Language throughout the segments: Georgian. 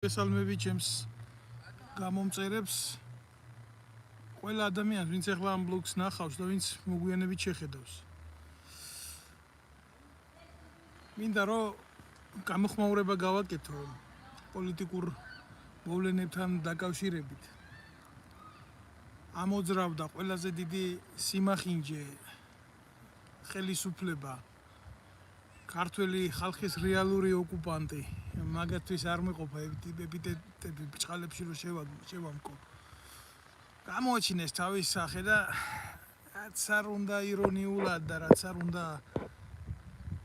გესალმები ჩემს გამომწერებს ყველა ადამიანს ვინც ახლა ამ ბლოგს ნახავს და ვინც მოგვიანებით შეხედავს. მინდა რომ გამოხმაურება გავაკეთო პოლიტიკურ მოვლენებთან დაკავშირებით. ამოძრავდა ყველაზე დიდი სიმახინჯე ხელისუფლება ქართველი ხალხის რეალური ოკუპანტი მაგათთვის არ მეყოფა ეპიტეტები ბჭყალებში რომ შევამკო. გამოაჩინეს თავის სახე და რაც არ უნდა ირონიულად და რაც არ უნდა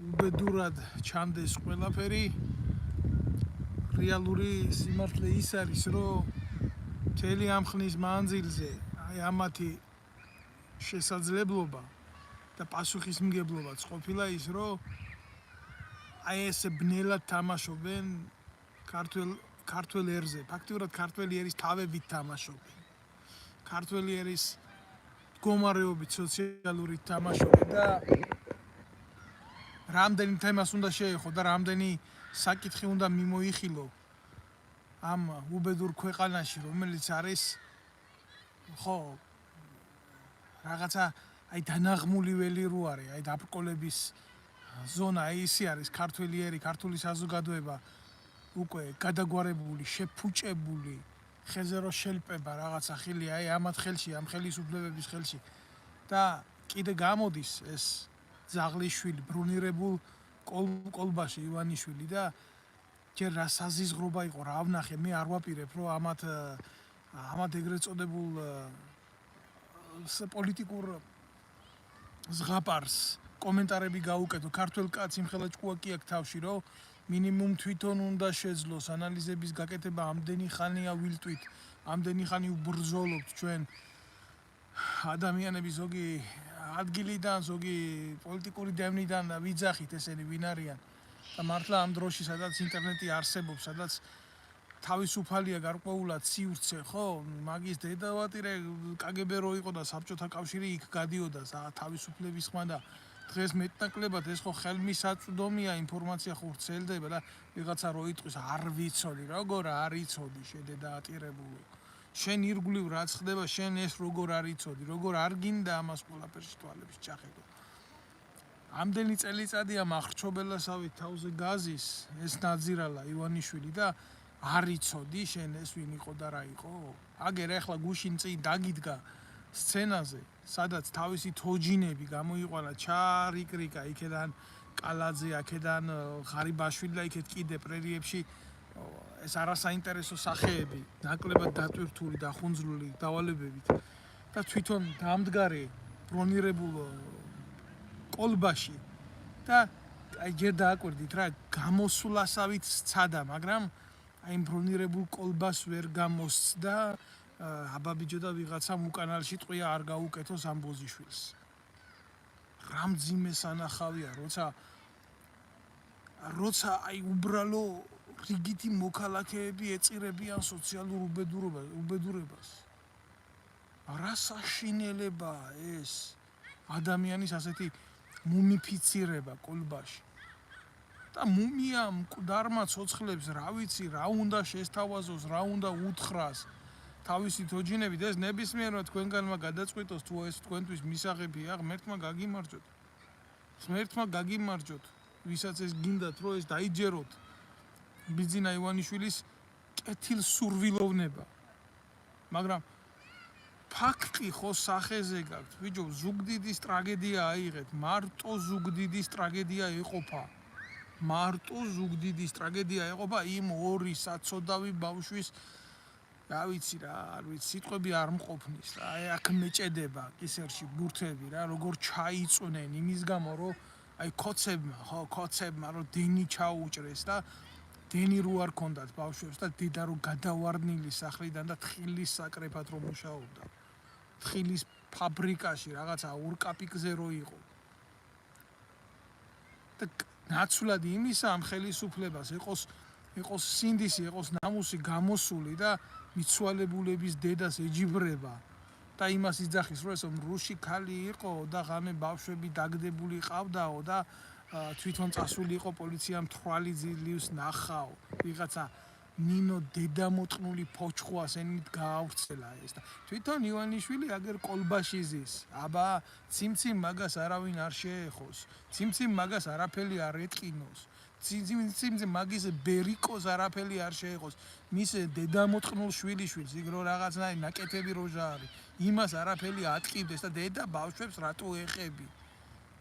უბედურად ჩანდეს ყველაფერი რეალური სიმართლე ის არის რომ მთელი ამ ხნის მანძილზე აი ამათი შესაძლებლობა და პასუხისმგებლობაც ყოფილა ის რომ აი ეს ბნელად თამაშობენ ქართველ ერზე, ფაქტიურად ქართველი ერის თავებით თამაშობენ. ქართველი ერის მდგომარეობით სოციალური თამაშობენ და რამდენი თემას უნდა შეეხო და რამდენი საკითხი უნდა მიმოიხილო ამ უბედურ ქვეყანაში, რომელიც არის ხო რაღაცა აი დანაღმული ველი რო არის, აი დაბრკოლების ზონა ისი არის ქართველი ერი, ქართული საზოგადოება უკვე გადაგვარებული, შეფუჭებული, ხეზე რო შელპება რაღაცა ხილი აი ამათ ხელში, ამ ხელისუფლებების ხელში და კიდე გამოდის ეს ძაღლიშვილი, ბრუნირებულ კოლბაში ივანიშვილი და ჯერ რა საზიზღრობა იყო რა ვნახე, მე არ ვაპირებ რომ ამათ ეგრეთ წოდებულ პოლიტიკურ ზღაპარს კომენტარები გაუკეთო ქართველ კაცს იმხელა ჭკუაკი აქვს თავში რომ მინიმუმ თვითონ უნდა შეძლოს ანალიზების გაკეთება ამდენი ხანია ვილტვით ამდენი ხანი ვბრძოლობთ ჩვენ ადამიანები ზოგი ადგილიდან ზოგი პოლიტიკური დევნიდან და ვიძახით ესენი ვინ არიან და მართლა ამ დროში სადაც ინტერნეტი არსებობს სადაც თავისუფალია გარკვეულად სივრცე ხო მაგის დედავატირე კგბ რო იყო და საბჭოთა კავშირი იქ გადიოდა თავისუფლების ხმა და დღეს მეტნაკლებად ეს ხო ხელმისაწვდომია ინფორმაცია ხო ვრცელდება და ვიღაცა რო იტყვის არ ვიცოდი როგორ არ იცოდი შედედა ატირებულო შენ ირგვლივ რაც ხდება შენ ეს როგორ არ იცოდი როგორ არ გინდა ამას ყველაფერში თვალებს ჩახედო ამდენი წელიწადია მახრჩობელასავით თავზე გაზის ეს ნაძირალა ივანიშვილი და არ იცოდი შენ ეს ვინ იყო და რა იყო აგერ ახლა გუშინ წინ დაგიდგა სცენაზე სადაც თავისი თოჯინები გამოიყვანა ჩარიკრიკა იქედან კალაძე აქედან ღარიბაშვილი და იქეთ კიდე პრერიებში ეს არასაინტერესო სახეები ნაკლებად დატვირთული და ხუნძლული დავალებებით და თვითონ დამდგარი ბრონირებულ კოლბაში და აი ჯერ დააკვირდით რა გამოსვლასავით სცადა მაგრამ აი ბრონირებულ კოლბას ვერ გამოსცდა აბაბიჯო და ვიღაცამ უკანალში ტყვია არ გაუკეთოს ამბოზიშვილს. რამძიმე სანახავია, როცა აი უბრალო რიგითი მოქალაქეები ეწირებიან სოციალურ უბედურებას. რა საშინელებაა ეს ადამიანის ასეთი მუმიფიცირება კოლბაში. და მუმია მკვდარმა ცოცხლებს რა ვიცი, რა უნდა შესთავაზოს, რა უნდა უთხრას. თავისი თოჯინებით ეს ნებისმიერმა თქვენგანმა გადაწყვიტოს თუ ეს თქვენთვის მისაღებია ღმერთმა გაგიმარჯოთ. ღმერთმა გაგიმარჯოთ, ვისაც ეს გინდათ რომ ეს დაიჯეროთ. ბიძინა ივანიშვილის კეთილსურვილოვნება. მაგრამ ფაქტი ხო სახეზე გაქვთ. ბიჭო, ზუგდიდის ტრაგედია აიღეთ, მარტო ზუგდიდის ტრაგედია ეყოფა. მარტო ზუგდიდის ტრაგედია ეყოფა იმ ორი საცოდავი ბავშვის რა ვიცი რა, არ ვიცი, სიტყვები არ მყოფნის რა, აი აქ მეჭედება კისერში ბურთები რა, როგორ ჩაიწვნენ იმის გამო რომ აი კოცებმა რომ დენი ჩაუჭრეს და დენი რო არ ქონდათ ბავშვებს და დედა რო გადავარდნილი სახლიდან და თხილის საკრეფად რომ მუშაობდა. თხილის ფაბრიკაში რაღაცა ურკაპიკზე რო იყო. და ნაცვლად იმისა ამ ხელისუფლებას იყოს სინდისი, იყოს ნამუსი გამოსული და მიცვალებულების დედას ეჯიბრება და იმას იძახის რომ ეს რუში ქალი იყო და ღამე ბავშვები დაგდებული ყავდაო და თვითონ წასული იყო პოლიციამ თვალი ძლივს ნახაო ვიღაცა ნინო დედამოწყნული ფოჩხვას ენით გაავრცელა ეს და თვითონ ივანიშვილი აგერ კოლბაში ზის. აბა ციმციმ მაგას არავინ არ შეეხოს. ციმციმ მაგას არაფერი არ ეტყინოს. ციმციმ მაგის ბერიკოს არაფერი არ შეეხოს. მის დედამოწყნულ შვილიშვილს იქ რო რაღაცნაირი ნაკეთები როჟა არის. იმას არაფერი ატყიდეს და დედა ბავშვებს რატო ეხები?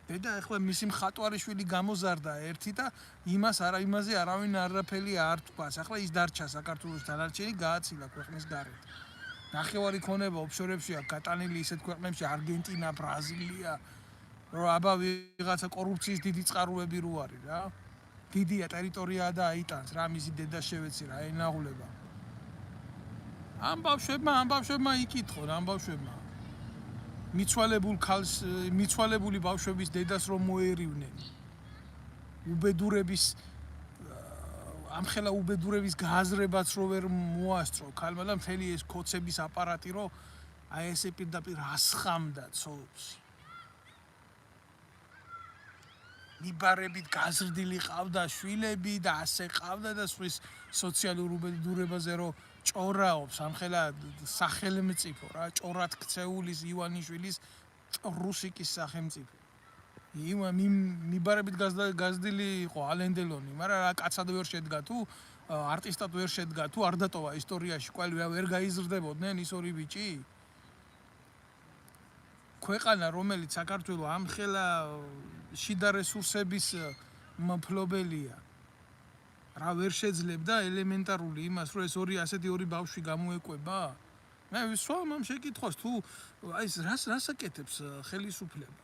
დედა ახლა მისი მხატვარიშვილი გამოზარდა ერთი და იმაზე არავინ არაფერი არ თქვას. ახლა ის დარჩა საქართველოს დანარჩენი გააცილა ქვეყნის გარეთ. ნახევარი ქონება ოფშორებში აქვს გატანილი ისეთ ქვეყნებში არგენტინა, ბრაზილია, რომ აბა ვიღაცა კორუფციის დიდი წყაროები რო არის რა. დიდია ტერიტორია და აიტანს რა მისი დედა შევეცი რა ენაღულება. ამ ბავშვებმა იკითხონ ამ ბავშვებმა. მიცვალებული ბავშვების დედას რომ მოერივნენ. ამხელა უბედურების გააზრებაც რო ვერ მოასწრო ქალმა და მთელი ეს ქოცების აპარატი რო აი ესე პირდაპირ ასხამდა ცოლს. მიბარებით გაზრდილი ყავდა შვილები და ასე ყავდა და სხვის სოციალურ უბედურებაზე რო ჭორაობს ამხელა სახელმწიფო რა ჭორად ქცეულის ივანიშვილის რუსიკის სახელმწიფო. მიბარებით გაზრდილი იყო ალენდელონი, მაგრამ რა კაცად ვერ შედგა თუ არტისტად ვერ შედგა თუ არ დატოვა ისტორიაში ყველი ვერ გაიზრდებოდნენ ის ორი ბიჭი? ქვეყანა რომელიც საქართველოს ამხელა შიდა რესურსების მფლობელია რა ვერ შეძლებდა ელემენტარული იმას რომ ეს ასეთი ორი ბავშვი გამოეკვება? მე ვისვამ ამ შეკითხვას თუ აი რას აკეთებს ხელისუფლება?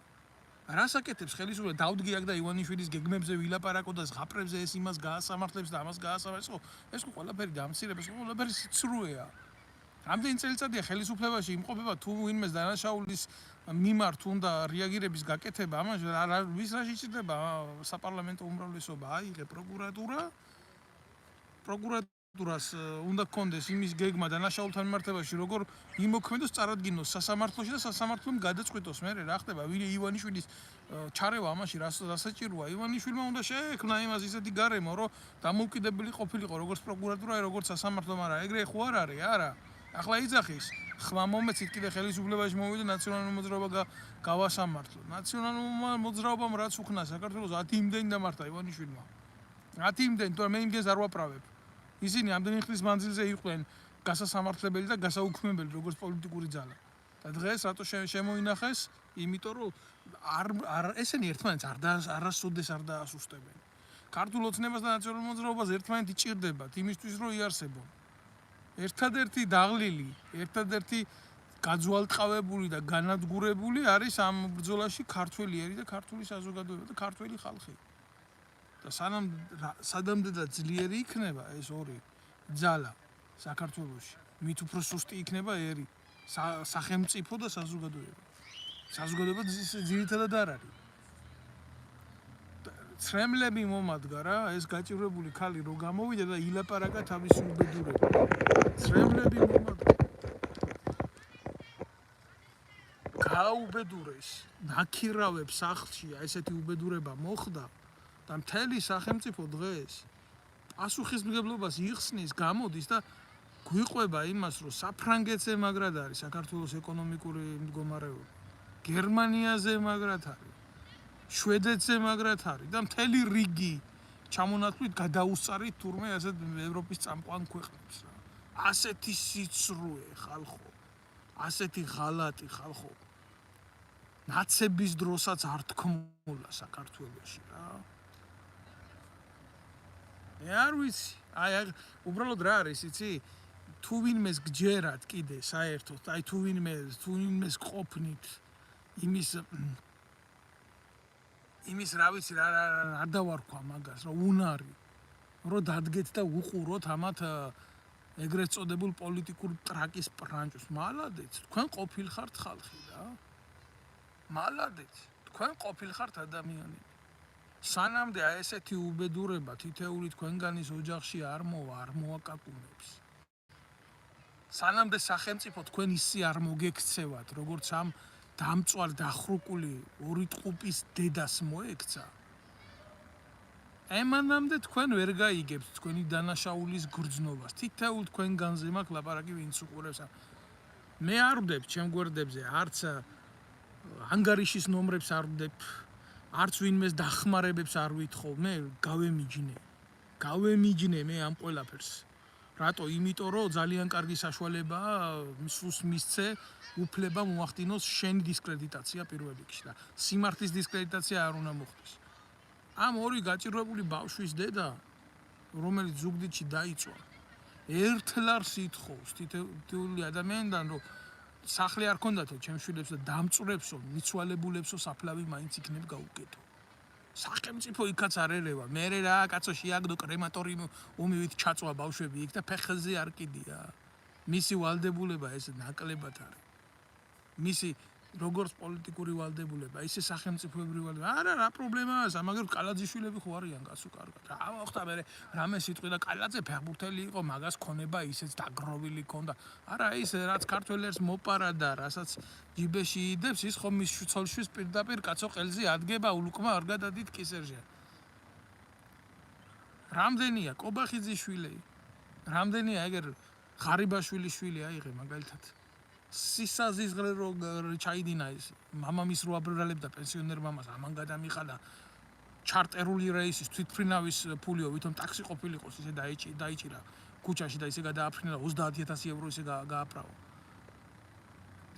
რას აკეთებს ხელისუფლება? დავდგი აქ და ივანიშვილის გეგმებზე ვილაპარაკო და ზღაპრებზე ეს იმას გაასამართლებს და ამას გაასამართლებს. ეს ხო ყველაფერი დამცირება, ეს ყველაფერი სიცრუეა. რამდენი წელიწადია ხელისუფლებაში იმყოფება თუ ვინმეს დანაშაულის მიმართ უნდა რეაგირების გაკეთება, ამას ვის რა შეჭირდება საპარლამენტო უმრავლესობა? აიღე პროკურატურას უნდა გქონდეს იმის გეგმა დანაშაულთან მიმართებაში, როგორ იმოქმედოს წარადგინოს სასამართლოში და სასამართლომ გადაწყვიტოს მე რა ხდება ივანიშვილის ჩარევა ამაში რასაჭიროა. ივანიშვილმა უნდა შეექმნა იმას ისეთი გარემო, რომ დამოუკიდებელი ყოფილიყო როგორც პროკურატურა, როგორც სასამართლო, მაგრამ ეგრე ხო არ არის, არა. ახლა იძახის ხმა მომეცით კიდე ხელისუფლებაში მოვიდა ნაციონალური მოძრაობა გავასამართლო. ნაციონალურმა მოძრაობამ რაც უხნა საქართველოს 10 იმდენი დამართა ივანიშვილმა. 10 იმდენი, თორემ მე იმდენს არ ვაправებ. ისინი ამდენი ხნის მანძილზე იყვნენ გასასამართლებელი და გასაუქმებელი როგორც პოლიტიკური ძალა. და დღეს რატო შემოინახეს? იმიტომ რომ ესენი ერთმანეთს არასოდეს არ დაასუსტებენ. ქართულ ოცნებას და ნაციონალურ მოძრაობას ერთმანეთი ჭირდებათ იმისთვის რომ იარსებონ. ერთადერთი დაღლილი, ერთადერთი გაძვალტყავებული და განადგურებული არის ამ ბრძოლაში ქართველი ერი და ქართული საზოგადოება და ქართველი ხალხი. და სადამდე და ძლიერი იქნება ეს ორი ძალა საქართველოში, მით უფრო სუსტი იქნება ერი, სახელმწიფო და საზოგადოება. საზოგადოება ძირითადად არ არის. ცრემლები მომადგა რა, ეს გაჭირვებული ქალი რო გამოვიდა და ილაპარაკა თავისი უბედურება. ცრემლები მომადგა. გააუბედურეს, ნაქირავებს სახლში ესეთი უბედურება მოხდა და მთელი სახელმწიფო დღეს პასუხისმგებლობას იხსნის, გამოდის და გვიყვება იმას, რომ საფრანგეთს ემაგრად არის საქართველოს ეკონომიკური მდგომარეობა. გერმანიაზე ემაგრად არის. შვედეთს ემაგრად არის და მთელი რიგი ჩამონათვლით გადაუსწარით თურმე ასეთ ევროპის წამყვან ქვეყნებს რა. ასეთი სიცრუე ხალხო, ასეთი ღალატი ხალხო. ნაცების დროსაც არ თქმულა საქართველოში რა. მე არ ვიცი, აი უბრალოდ რა არის, იცი? თუ ვინმეს გჯერათ კიდე საერთოდ, აი თუ ვინმეს ყოფნით იმის რა ვიცი რა დავარქვა მაგას, რომ უნარი, რომ დადგეთ და უყუროთ ამათ ეგრეთ წოდებულ პოლიტიკურ ტრაკის პრანჭოს. მალადეც, თქვენ ყოფილხართ ხალხი რა. მალადეც, თქვენ ყოფილხართ ადამიანები. სანამდე აი ესეთი უბედურება თითეული თქვენგანის ოჯახში არ მოაკაკუნებს. სანამდე სახელმწიფო თქვენ ისე არ მოგექცევათ, როგორც ამ დამწვარ დახრუკული ორი ტყუპის დედას მოექცა. ემანამდე თქვენ ვერ გაიგებთ თქვენი დანაშაულის გრძნობას. თითოეულ თქვენგანზე მაქვს ლაპარაკი, ვინც უყურებს. მე არ ვდებ ჩემ გვერდებზე, არც ანგარიშის ნომრებს არ ვდებ, არც ვინმეს დახმარებებს არ ვითხოვ. მე გავემიჯნე მე ამ ყველაფერს. რატო? იმიტომ რომ ძალიან კარგი საშუალებაა სულს მისცე უფლება მოახდინოს შენი დისკრედიტაცია პირველ რიგში და სიმართლის დისკრედიტაცია არ უნდა მოხდეს. ამ ორი გაჭირვებული ბავშვის დედა, რომელიც ზუგდიდში დაიწვა, ერთლარს ითხოვს თითოეული ადამიანიდან, რომ სახლი არ ქონდათო ჩემ შვილებს და დამწვრებსო, მიცვალებულებსო საფლავი მაინც იქნებ გაუკეთო. სახელმწიფო იქაც არ ერევა. მე რა კაცო შეაგდო კრემატორიუმით ჩაწვა ბავშვები იქ და ფეხზე არ კიდია. მისი ვალდებულება ეს ნაკლებად არის. მისი როგორც პოლიტიკური ვალდებულება, ისე სახელმწიფოებრივი ვალდებულება. არა, რა პრობლემაა, მაგრამ კალაძიშვილები ხო არიან კაცო კარგად. რა მოხდა მე რამე სიტყვი და კალაძე ფეხბურთელი იყო, მაგას ქონება ისეც დაგროვილი ქონდა. არა, ის რაც ქართველებს მოპარა და რასაც ჯიბეში იდებს, ის ხომ მის ცოლშვის პირდაპირ კაცო ყელზე ადგება, ულუკმა არ გადადით კისერზე. რამდენია კობახიძის შვილი? რამდენია ეგერ ღარიბაშვილის შვილი აიღე მაგალითად? სისაზიზღრე რო ჩაიდინა ეს მამამის რო აბრალებდა პენსიონერ მამას ამან გადამიხადა ჩარტერული რეისის თვითფრინავის ფულიო ვითომ ტაქსი ყოფილიყოს ისე დაიჭირა ქუჩაში და ისე გადააფრინა 30000 ევრო ისე გააправა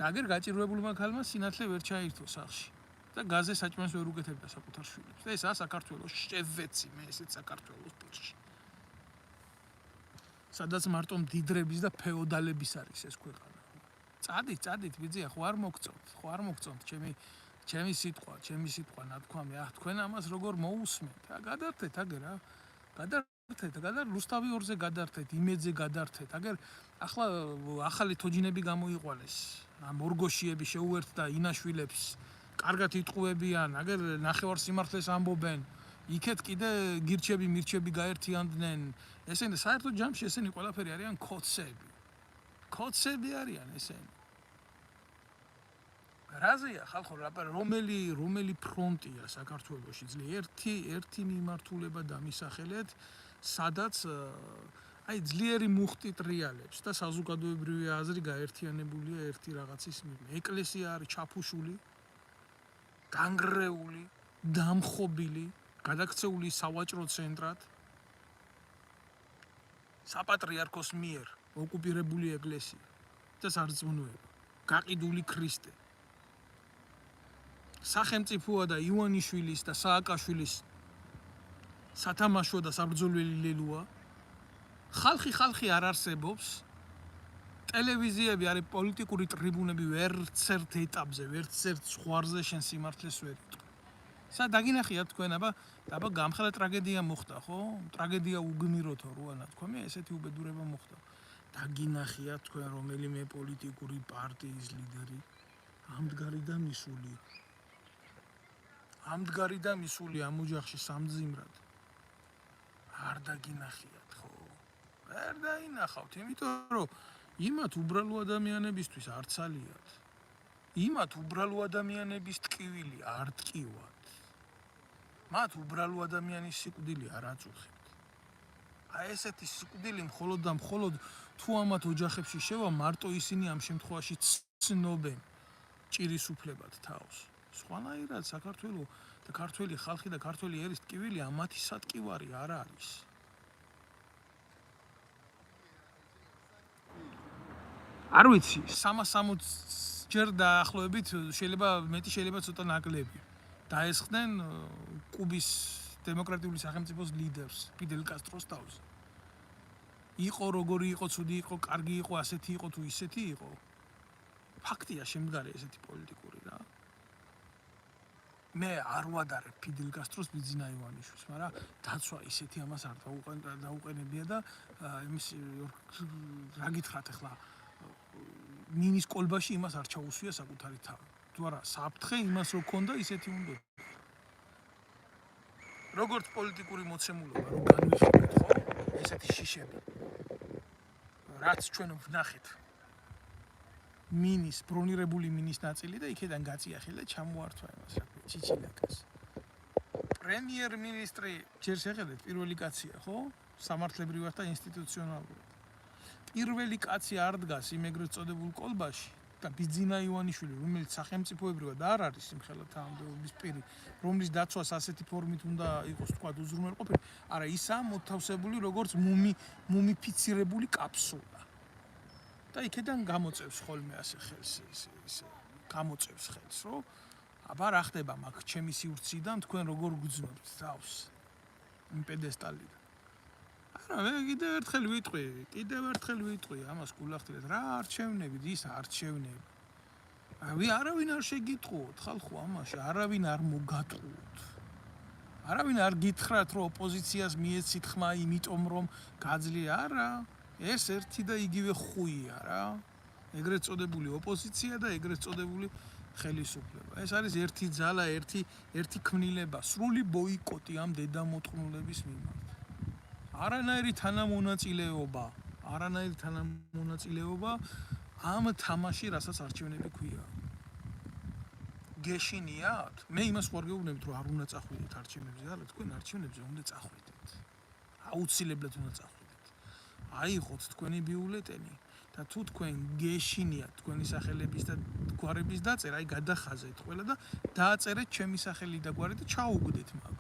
და აგერ გაჭირვებულმა ქალმა სინათლე ვერ ჩაირთო სახლში და გაზზე საჭმელს ვერ უკეთებდა საკუთარ შვილებს და ესაა საქართველოს შევეცი მე ესეც საქართველოს პირში სადაც მარტო მდიდრების და ფეოდალების არის ეს ქვეყანა წადით ბიძია ხო არ მოგწონთ ჩემი სიტყვა ნათქვამი თქვენ ამას როგორ მოусმენთ გადართეთ აგერ რუსთავი 2-ზე გადართეთ იმედზე გადართეთ აგერ ახლა ახალი თოჯინები გამოიყვანეს ამ ორგოშიები შეუერთდა ინაშვილებს კარგად იტყუებიან აგერ ნახევარ სიმართლეს ამბობენ იქეთ კიდე გირჩები მირჩები გაერთიანდნენ ესენი საერთოდ ჯამში ესენი ყველაფერი არიან კოცები არიან ესენი. რაზეა ხალხო რომელი ფრონტია საქართველოში ერთი მიმართულება დამისახელეთ, სადაც აი ძლიერი მუხტი ტრიალებს და საზოგადოებრივი აზრი გაერთიანებულია ერთი რაღაცის მიერ. ეკლესია არის ჩაფუშული, განგრეული, დამხობილი, გადაქცეული სავაჭრო ცენტრად საპატრიარქოს მიერ ოკუპირებული ეკლესია და სარწმუნოება, გაყიდული ქრისტე. სახელმწიფოა და ივანიშვილის და სააკაშვილის სათამაშო და საბრძოლველი ლელუა. ხალხი არ არსებობს. ტელევიზიები არის პოლიტიკური ტრიბუნები ვერცერთ ეტაპზე, ვერცერთ ზღვარზე შენ სიმართლეს ვერ იტყვი. დაგინახიათ თქვენ, აბა გამხელა ტრაგედია მოხდა, ხო? ტრაგედია უგმიროთო როა ნათქვამი, ესეთი უბედურება მოხდა. დაგინახიათ თქვენ რომელიმე პოლიტიკური პარტიის ლიდერი ამდგარი და მისული ამ ოჯახში სამძიმრად არ დაგინახიათ, ხო? ვერ დაინახავთ, იმიტომ რომ იმათ უბრალო ადამიანებისთვის არ ცალიათ. იმათ უბრალო ადამიანების ტკივილი არ ტკივათ. მათ უბრალო ადამიანის სიკვდილი არ აწუხებთ. აი ესეთი სიკვდილი მხოლოდ და მხოლოდ თუ ამათ ოჯახებში შევა, მარტო ისინი ამ შემთხვევაში ცნობენ ჭირის უფლებად თავს. სხვანაირად საქართველო და ქართველი ხალხი და ქართველი ერის ტკივილი ამათი სატკივარი არ არის. არ ვიცი, 360 ჯერ დაახლოებით შეიძლება ცოტა ნაკლები. დაესხდნენ კუბის დემოკრატიული სახელმწიფოს ლიდერს, ფიდელ კასტროს თავს. იყო როგორი იყო, ცუდი იყო, კარგი იყო, ასეთი იყო თუ ისეთი იყო. ფაქტია შემდგარი ესეთი პოლიტიკური რა. მე არ ვადარებ ფიდელ კასტროს ბიძინა ივანიშვილს, მაგრამ დაცვა ისეთი ამას არ დაუყენებია და იმის რა გითხრათ ახლა მინის კოლბაში იმას არ ჩაუსვია საკუთარი თავი. თუ არა, საფრთხე იმას რო ქონდა, ისეთი უნდა. როგორც პოლიტიკური მოცემულობა რო განვიხილეთ, ხო? ესეთი შიშები. რაც ჩვენ ვნახეთ. მინის ბრონირებული მინის ნაწილი და იქიდან გაწიახე და ჩამოართვა იმას რა ქვია, ჩიჩილაკას. პრემიერ-მინისტრი ჯერ შეხედეთ პირველი კაცია, ხო? სამართლებრივად და ინსტიტუციონალურად. პირველი კაცი არ დგას იმ ეგრეთ წოდებულ კოლბაში და ბიძინა ივანიშვილი, რომელიც სახელმწიფოებრივად არ არის იმხელა თანამდებობის პირი, რომლის დაცვას ასეთი ფორმით უნდა იყოს თქვა უზრუნველყოფილი, არა ისაა მოთავსებული როგორც მუმიფიცირებული კაფსულა. და იქიდან გამოწევს ხოლმე ასე ხელს ისე გამოწევს ხელს, რომ აბა რა ხდება მაგ ჩემი სივრციდან თქვენ როგორ გძნობთ თავს იმ პედესტალიდან. არა, მე კიდევ ერთხელ ვიტყვი ამას გულახდილეთ რა არჩევნები, ის არჩევნები. არავინ არ შეგიტყუოთ ხალხო ამაში, არავინ არ მოგატყუოთ. არავინ არ გითხრათ რომ ოპოზიციას მიეცით ხმა იმიტომ რომ გაძლია, არა, ეს ერთი და იგივე ხუია რა. ეგრეთ წოდებული ოპოზიცია და ეგრეთ წოდებული ხელისუფლება. ეს არის ერთი ძალა, ერთი ქმნილება, სრული ბოიკოტი ამ დედამოწყნულების მიმართ. არანაირი თანამონაწილეობა ამ თამაში, რასაც არჩევნები ქვია. გეშინიათ? მე იმას ვარ გეუბნებით, რომ არ უნდა წახვიდეთ არჩევნებზე, არა, თქვენ არჩევნებზე უნდა წახვიდეთ. აუცილებლად უნდა წახვიდეთ. აიღოთ თქვენი ბიულეტენი და თუ თქვენ გეშინიათ თქვენი სახელების და გვარების დაწერა, აი გადახაზეთ ყველა და დააწერეთ ჩემი სახელი და გვარი და ჩაუგდეთ მაგ.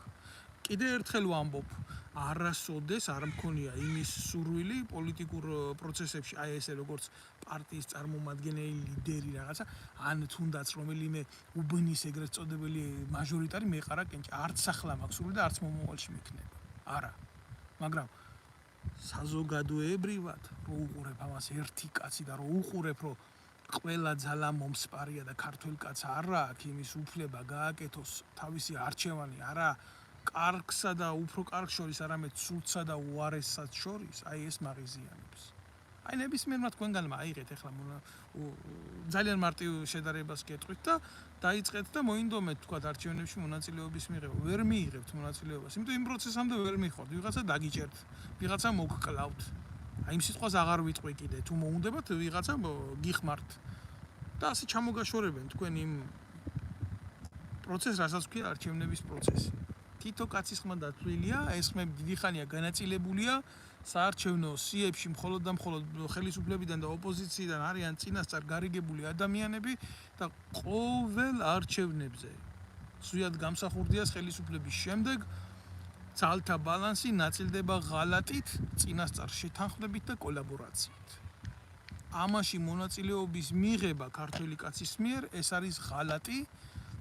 კიდე ერთხელ ვამბობ, არასოდეს არ მქონია იმის სურვილი პოლიტიკურ პროცესებში, აი ესე როგორც პარტიის წარმომადგენელი, ლიდერი რაღაცა, ან თუნდაც რომელიმე უბნის ეგრეთ წოდებული მაჟორიტარი მეყარა კენჭი, არც ახლა მაქვს სურვილი და არც მომავალში მექნება. არა. მაგრამ საზოგადოებრივად რო უყურებ ამას ერთი კაცი და რო უყურებ რომ ყველა ძალა მომსპარია და ქართველ კაცს არ აქვს იმის უფლება გააკეთოს თავისი არჩევანი, არა კარგსა და უფრო კარგ შორის, არამედ სულსა და უარესსაც შორის, აი ეს მაღიზიანებს. აი ნებისმიერმა თქვენგანმა აიღეთ ახლა ძალიან მარტივ შედარებას გეტყვით და დაიწყეთ და მოინდომეთ თქვა არჩევნებში მონაწილეობის მიღება. ვერ მიიღებთ მონაწილეობას, იმიტომ იმ პროცესამდე ვერ მიხართ, ვიღაცა დაგიჭერთ, ვიღაცა მოგკლავთ. აი იმ სიტყვას აღარ ვიტყვი კიდე, თუ მოუნდებათ ვიღაცა გიხმართ. და ასე ჩამოგაშორებენ თქვენ იმ პროცესს, რასაც ქვია არჩევნების პროცესი. თითო კაცის ხმა დათვლილია, ეს ხმები დიდი ხანია განაწილებულია საარჩევნო სიებში მხოლოდ და მხოლოდ ხელისუფლებიდან და ოპოზიციიდან არიან წინასწარ გარიგებული ადამიანები და ყოველ არჩევნებზე სულიად გამსახურდიას ხელისუფლების შემდეგ ძალთა ბალანსი ნაწილდება ღალატით, წინასწარ შეთანხმებით და კოლაბორაციით. ამაში მონაწილეობის მიღება ქართველი კაცის მიერ ეს არის ღალატი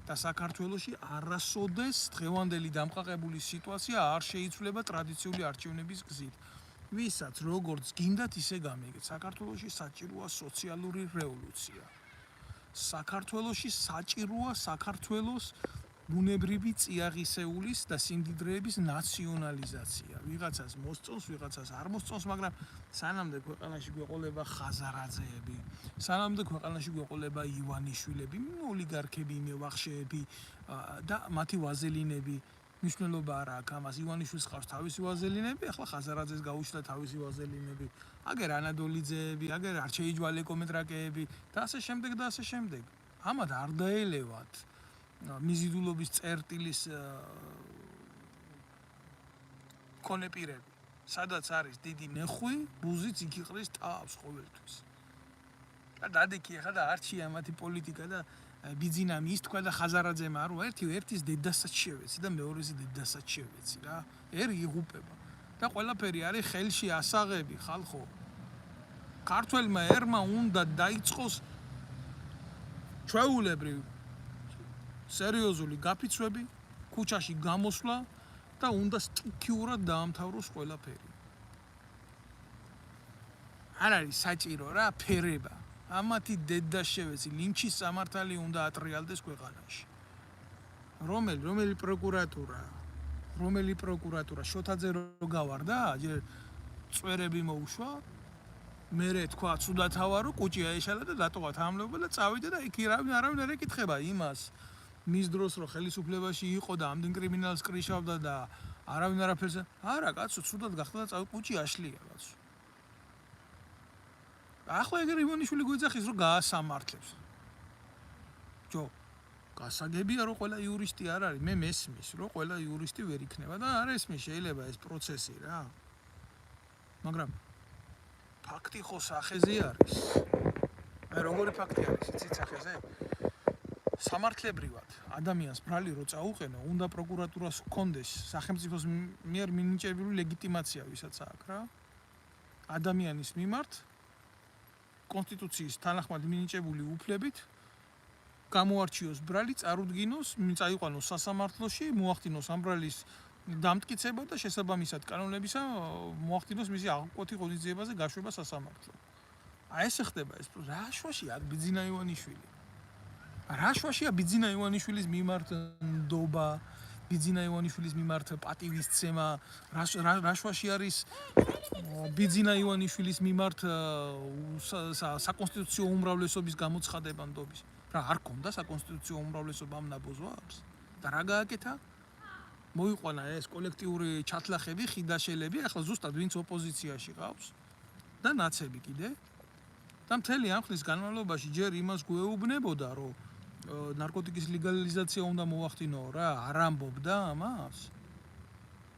და საქართველოში არასოდეს დღევანდელი დამყარებული სიტუაცია არ შეიცვლება ტრადიციული არჩევნების გზით. ვისაც როგორც გინდათ ისე გამიგეთ. საქართველოში საჭიროა სოციალური რევოლუცია. საქართველოში საჭიროა საქართველოს ბუნებრივი წიაღისეულის და სიმდიდრეების ნაციონალიზაცია. ვიღაცას მოსწონს, ვიღაცას არ მოსწონს, მაგრამ სანამდე ქვეყანაში გვეყოლება ხაზარაძეები, სანამდე ქვეყანაში გვეყოლება ივანიშვილები, ოლიგარქები, მევახშეები და მათი ვაზელინები. მნიშვნელობა არ აქვს ამას, ივანიშვილს ყავს თავისი ვაზელინები, ახლა ხაზარაძეს გაუჩნდა თავისი ვაზელინები, აგერ ანადოლიძეები, აგერ არჩეიჯვალე კომეტრაკეები და ასე შემდეგ და ასე შემდეგ. ამათ არ დაელევათ მიზიდულობის წერტილის კონეპირები, სადაც არის დიდი ნეხვი, ბუზიც იქ იყრის თავს ყოველთვის. და დადექი ახლა და არჩია მათი პოლიტიკა და ბიძინა მისთქვა და ხაზარაძემ არო ერთის დედასაც შევეცი და მეორეს დედასაც შევეცი რა. ერი იღუპება და ყველაფერი არის ხელში ასაღები ხალხო. ქართველმა ერმა უნდა დაიწყოს ჩვეულებრივ სერიოზული გაფიცვები, ქუჩაში გამოსვლა და უნდა სტიქიურად დაამთავროს ყველაფერი. არ არის საჭირო რა ფერება. ამათი დედა შევეცი, ლინჩის სამართალი უნდა ატრიალდეს ქვეყანაში. რომელი პროკურატურა შოთაძე რო გავარდა, ჯერ წვერები მოუშვა, მერე თქვა ცუდათავარო, კუჭი აეშალა და დატოვა თანამდებობა და წავიდა და იქ არავინ არ ეკითხება იმას. მის დროს რო ხელისუფლებაში იყო და ამდენ კრიმინალს კრიშავდა და არავინ არაფერს არა კაცო ცუდად გახდა და კუჭი აშლია კაცო. ახლა ეგრე ივანიშვილი გვიძახის რომ გაასამართლებს. გასაგებია რომ ყველა იურისტი არ არის, მე მესმის რომ ყველა იურისტი ვერ იქნება და არ ესმის შეიძლება ეს პროცესი რა. მაგრამ ფაქტი ხო სახეზე არის. აი როგორი ფაქტი არის, იცით სახეზე? სამართლებრივად ადამიანს ბრალი რო წაუყენო, უნდა პროკურატურას ჰქონდეს სახელმწიფოს მიერ მინიჭებული ლეგიტიმაცია, ვისაც აქვს რა. ადამიანის მიმართ კონსტიტუციის თანახმად მინიჭებული უფლებით გამოარჩიოს ბრალი, წარუდგინოს, წაიყვანოს სასამართლოში, მოახდინოს ამ ბრალის დამტკიცება და შესაბამისად კანონებისა მოახდინოს მისი აღკვეთი ღონისძიებაზე გაშვება სასამართლო. აი ეს ხდება ეს რა შვაშია ბიძინა ივანიშვილი. რა შვაშია ბიძინა ივანიშვილის მიმართ ნდობა, ბიძინა ივანიშვილის მიმართ პატივისცემა, რა შვაში არის ბიძინა ივანიშვილის მიმართ საკონსტიტუციო უმრავლესობის გამოცხადება ნდობის. რა არ ქონდა საკონსტიტუციო უმრავლესობა ამ ნაბოზვებს? და რა გააკეთა? მოიყვანა ეს კოლექტიური ჩათლახები, ხიდაშელები, ახლა ზუსტად ვინც ოპოზიციაში ყავს და ნაცები კიდე. და მთელი ამ ხნის განმავლობაში ჯერ იმას გვეუბნებოდა, რომ ნარკოტიკის ლეგალიზაცია უნდა მოახდინო რა, არ ამბობდა ამას.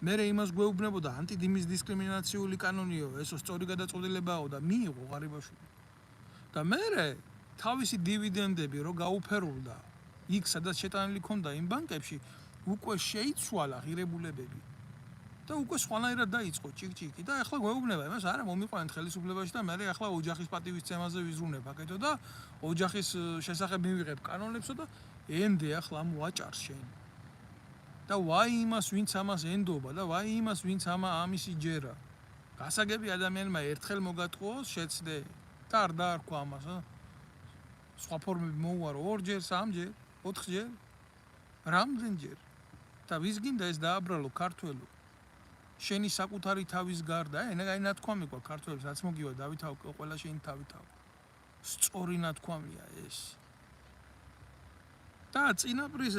მერე იმას გვეუბნებოდა ანტიდის დისკრიმინაციული კანონიო, ესო სწორი გადაწყვეტილებაო და მიიღო ღარიბაშვილი. და მერე თავისი დივიდენდები რო გაუფერულდა იქ სადაც შეტანილი ქონდა იმ ბანკებში, უკვე შეიცვალა ღირებულებები. და უკვე სხვანაირად დაიწყო ჭიკჭიკი და ახლა გვეუბნება იმას არა მომიყვანეთ ხელისუფლებაში და მე ახლა ოჯახის პატივისცემაზე ვიზრუნებ აკეთო და ოჯახის შესახებ მივიღებ კანონებსო და ენდე ახლა მოაჭარს შენ. და ვაი იმას ვინც ამას ენდობა და ვაი იმას ვინც ამისი ჯერა. გასაგები ადამიანმა ერთხელ მოგატყუოს შეცდე და არ დაარქვა ამას. სხვა ფორმები მოუარო 2-ჯერ, 3-ჯერ, 4-ჯერ. რამდენჯერ? და ვის გინდა ეს დააბრალო ქართველო? შენი საკუთარი თავის გარდა, აი ნათქვამი გქონდა ქართველებს, რაც მოგივა დავითაო, ყველა შენი დავითაო. სწორი ნათქვამია ეს. და წინაპრის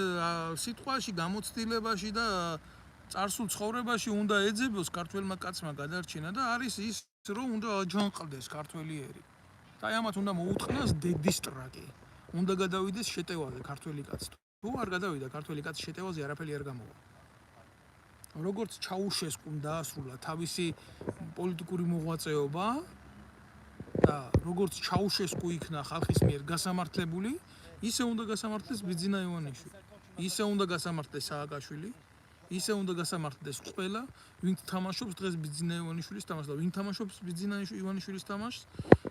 სიტყვაში, გამოცდილებაში და წარსულ ცხოვრებაში უნდა ეძებოს ქართველმა კაცმა გადარჩენა და არის ის, რომ უნდა აჯანყდეს ქართველიერი. და აი ამათ უნდა მოუწყნას დედისტრაკი. უნდა გადავიდეს შეტევაზე ქართველი კაცი. თუ არ გადავიდა ქართველი კაცი შეტევაზე, არაფერი არ გამოვა. როგორც ჩაუშესკუმ დაასრულა თავისი პოლიტიკური მოღვაწეობა და როგორც ჩაუშესკუ იქნა ხალხის მიერ გასამართლებული, ისე უნდა გასამართლდეს ბიძინა ივანიშვილი. ისე უნდა გასამართლდეს სააკაშვილი, ისე უნდა გასამართლდეს ყველა, ვინც თამაშობს დღეს ბიძინა ივანიშვილის თამაშს და ვინ თამაშობს ბიძინა ივანიშვილის თამაშს,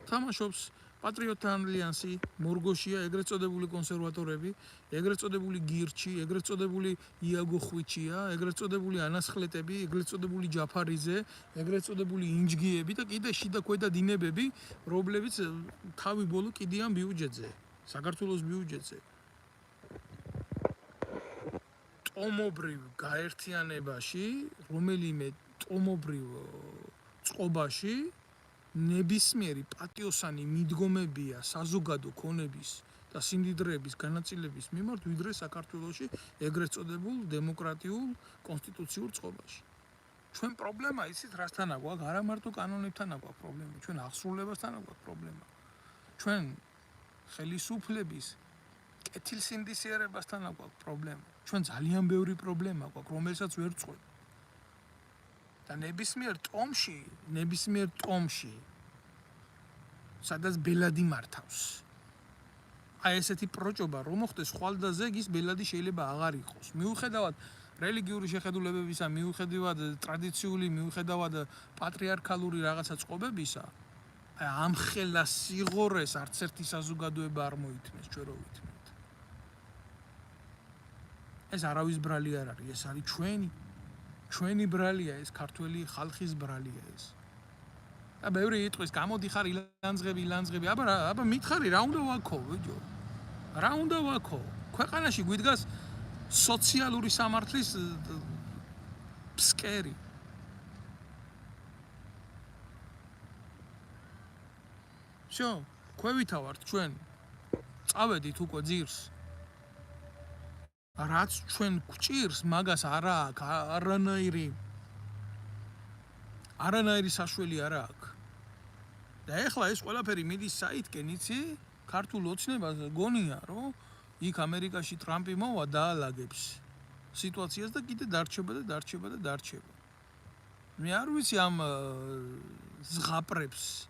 თამაშობს პატრიოტთა ალიანსი, მორგოშია, ეგრეთ წოდებული კონსერვატორები, ეგრეთ წოდებული გირჩი, ეგრეთ წოდებული იაგო ხვიჩია, ეგრეთ წოდებული ანასხლეტები, ეგრეთ წოდებული ჯაფარიძე, ეგრეთ წოდებული ინჯგიები და კიდე შიდა ქვედა დინებები, რომლებიც თავი ბოლო კიდიან ბიუჯეტზე, საქართველოს ბიუჯეტზე. ტომობრივ გაერთიანებაში, რომელიმე ტომობრივ წყობაში ნებისმიერი პატიოსანი მიდგომებია საზოგადო ქონების და სიმდიდრეების განაწილების მიმართ, ვიდრე საქართველოში ეგრეთ წოდებულ დემოკრატიულ კონსტიტუციურ წყობაში. ჩვენ პრობლემა იცით რასთან აქვს? არა მარტო კანონებთან აქვს პრობლემა, ჩვენ აღსრულებასთან აქვს პრობლემა. ჩვენ ხელისუფლების კეთილსინდისიერებასთან აქვს პრობლემა. ჩვენ ძალიან ბევრი პრობლემა გვაქვს, რომელსაც ვერ წყვეტ. და ნებისმიერ ტომში, სადაც ბელადი მართავს. აი ესეთი პროჭობა რომ მოხდეს ხვალდაზე ის ბელადი შეიძლება აღარ იყოს. მიუხედავად რელიგიური შეხედულებებისა, მიუხედავად ტრადიციული, მიუხედავად პატრიარქალური რაღაცა წყობებისა, აი ამ ხელა სიღორეს არც ერთი საზოგადოება არ მოითმეს, ჩვენ რო ვითმევთ. ეს არავის ბრალი არ არის, ეს არის ჩვენი ბრალია ეს, ქართველი ხალხის ბრალია ეს. და ბევრი იტყვის, გამოდი ხარ ილანძღები, აბა მითხარი რა უნდა ვაქო, ვიჯო? რა უნდა ვაქო? ქვეყანაში გვიდგას სოციალური სამართლის ფსკერი. შო, ქვევითა ვართ ჩვენ. წავედით უკვე ძირს. რაც ჩვენ გვჭირს, მაგას არა აქვს, არანაირი საშველი არა აქვს. და ეხლა ეს ყველაფერი მიდის საითკენ, იცი? ქართულ ოცნებას გონია, რომ იქ ამერიკაში ტრამპი მოვა დაალაგებს სიტუაციას და კიდე დარჩება. მე არ ვიცი ამ ზღაპრებს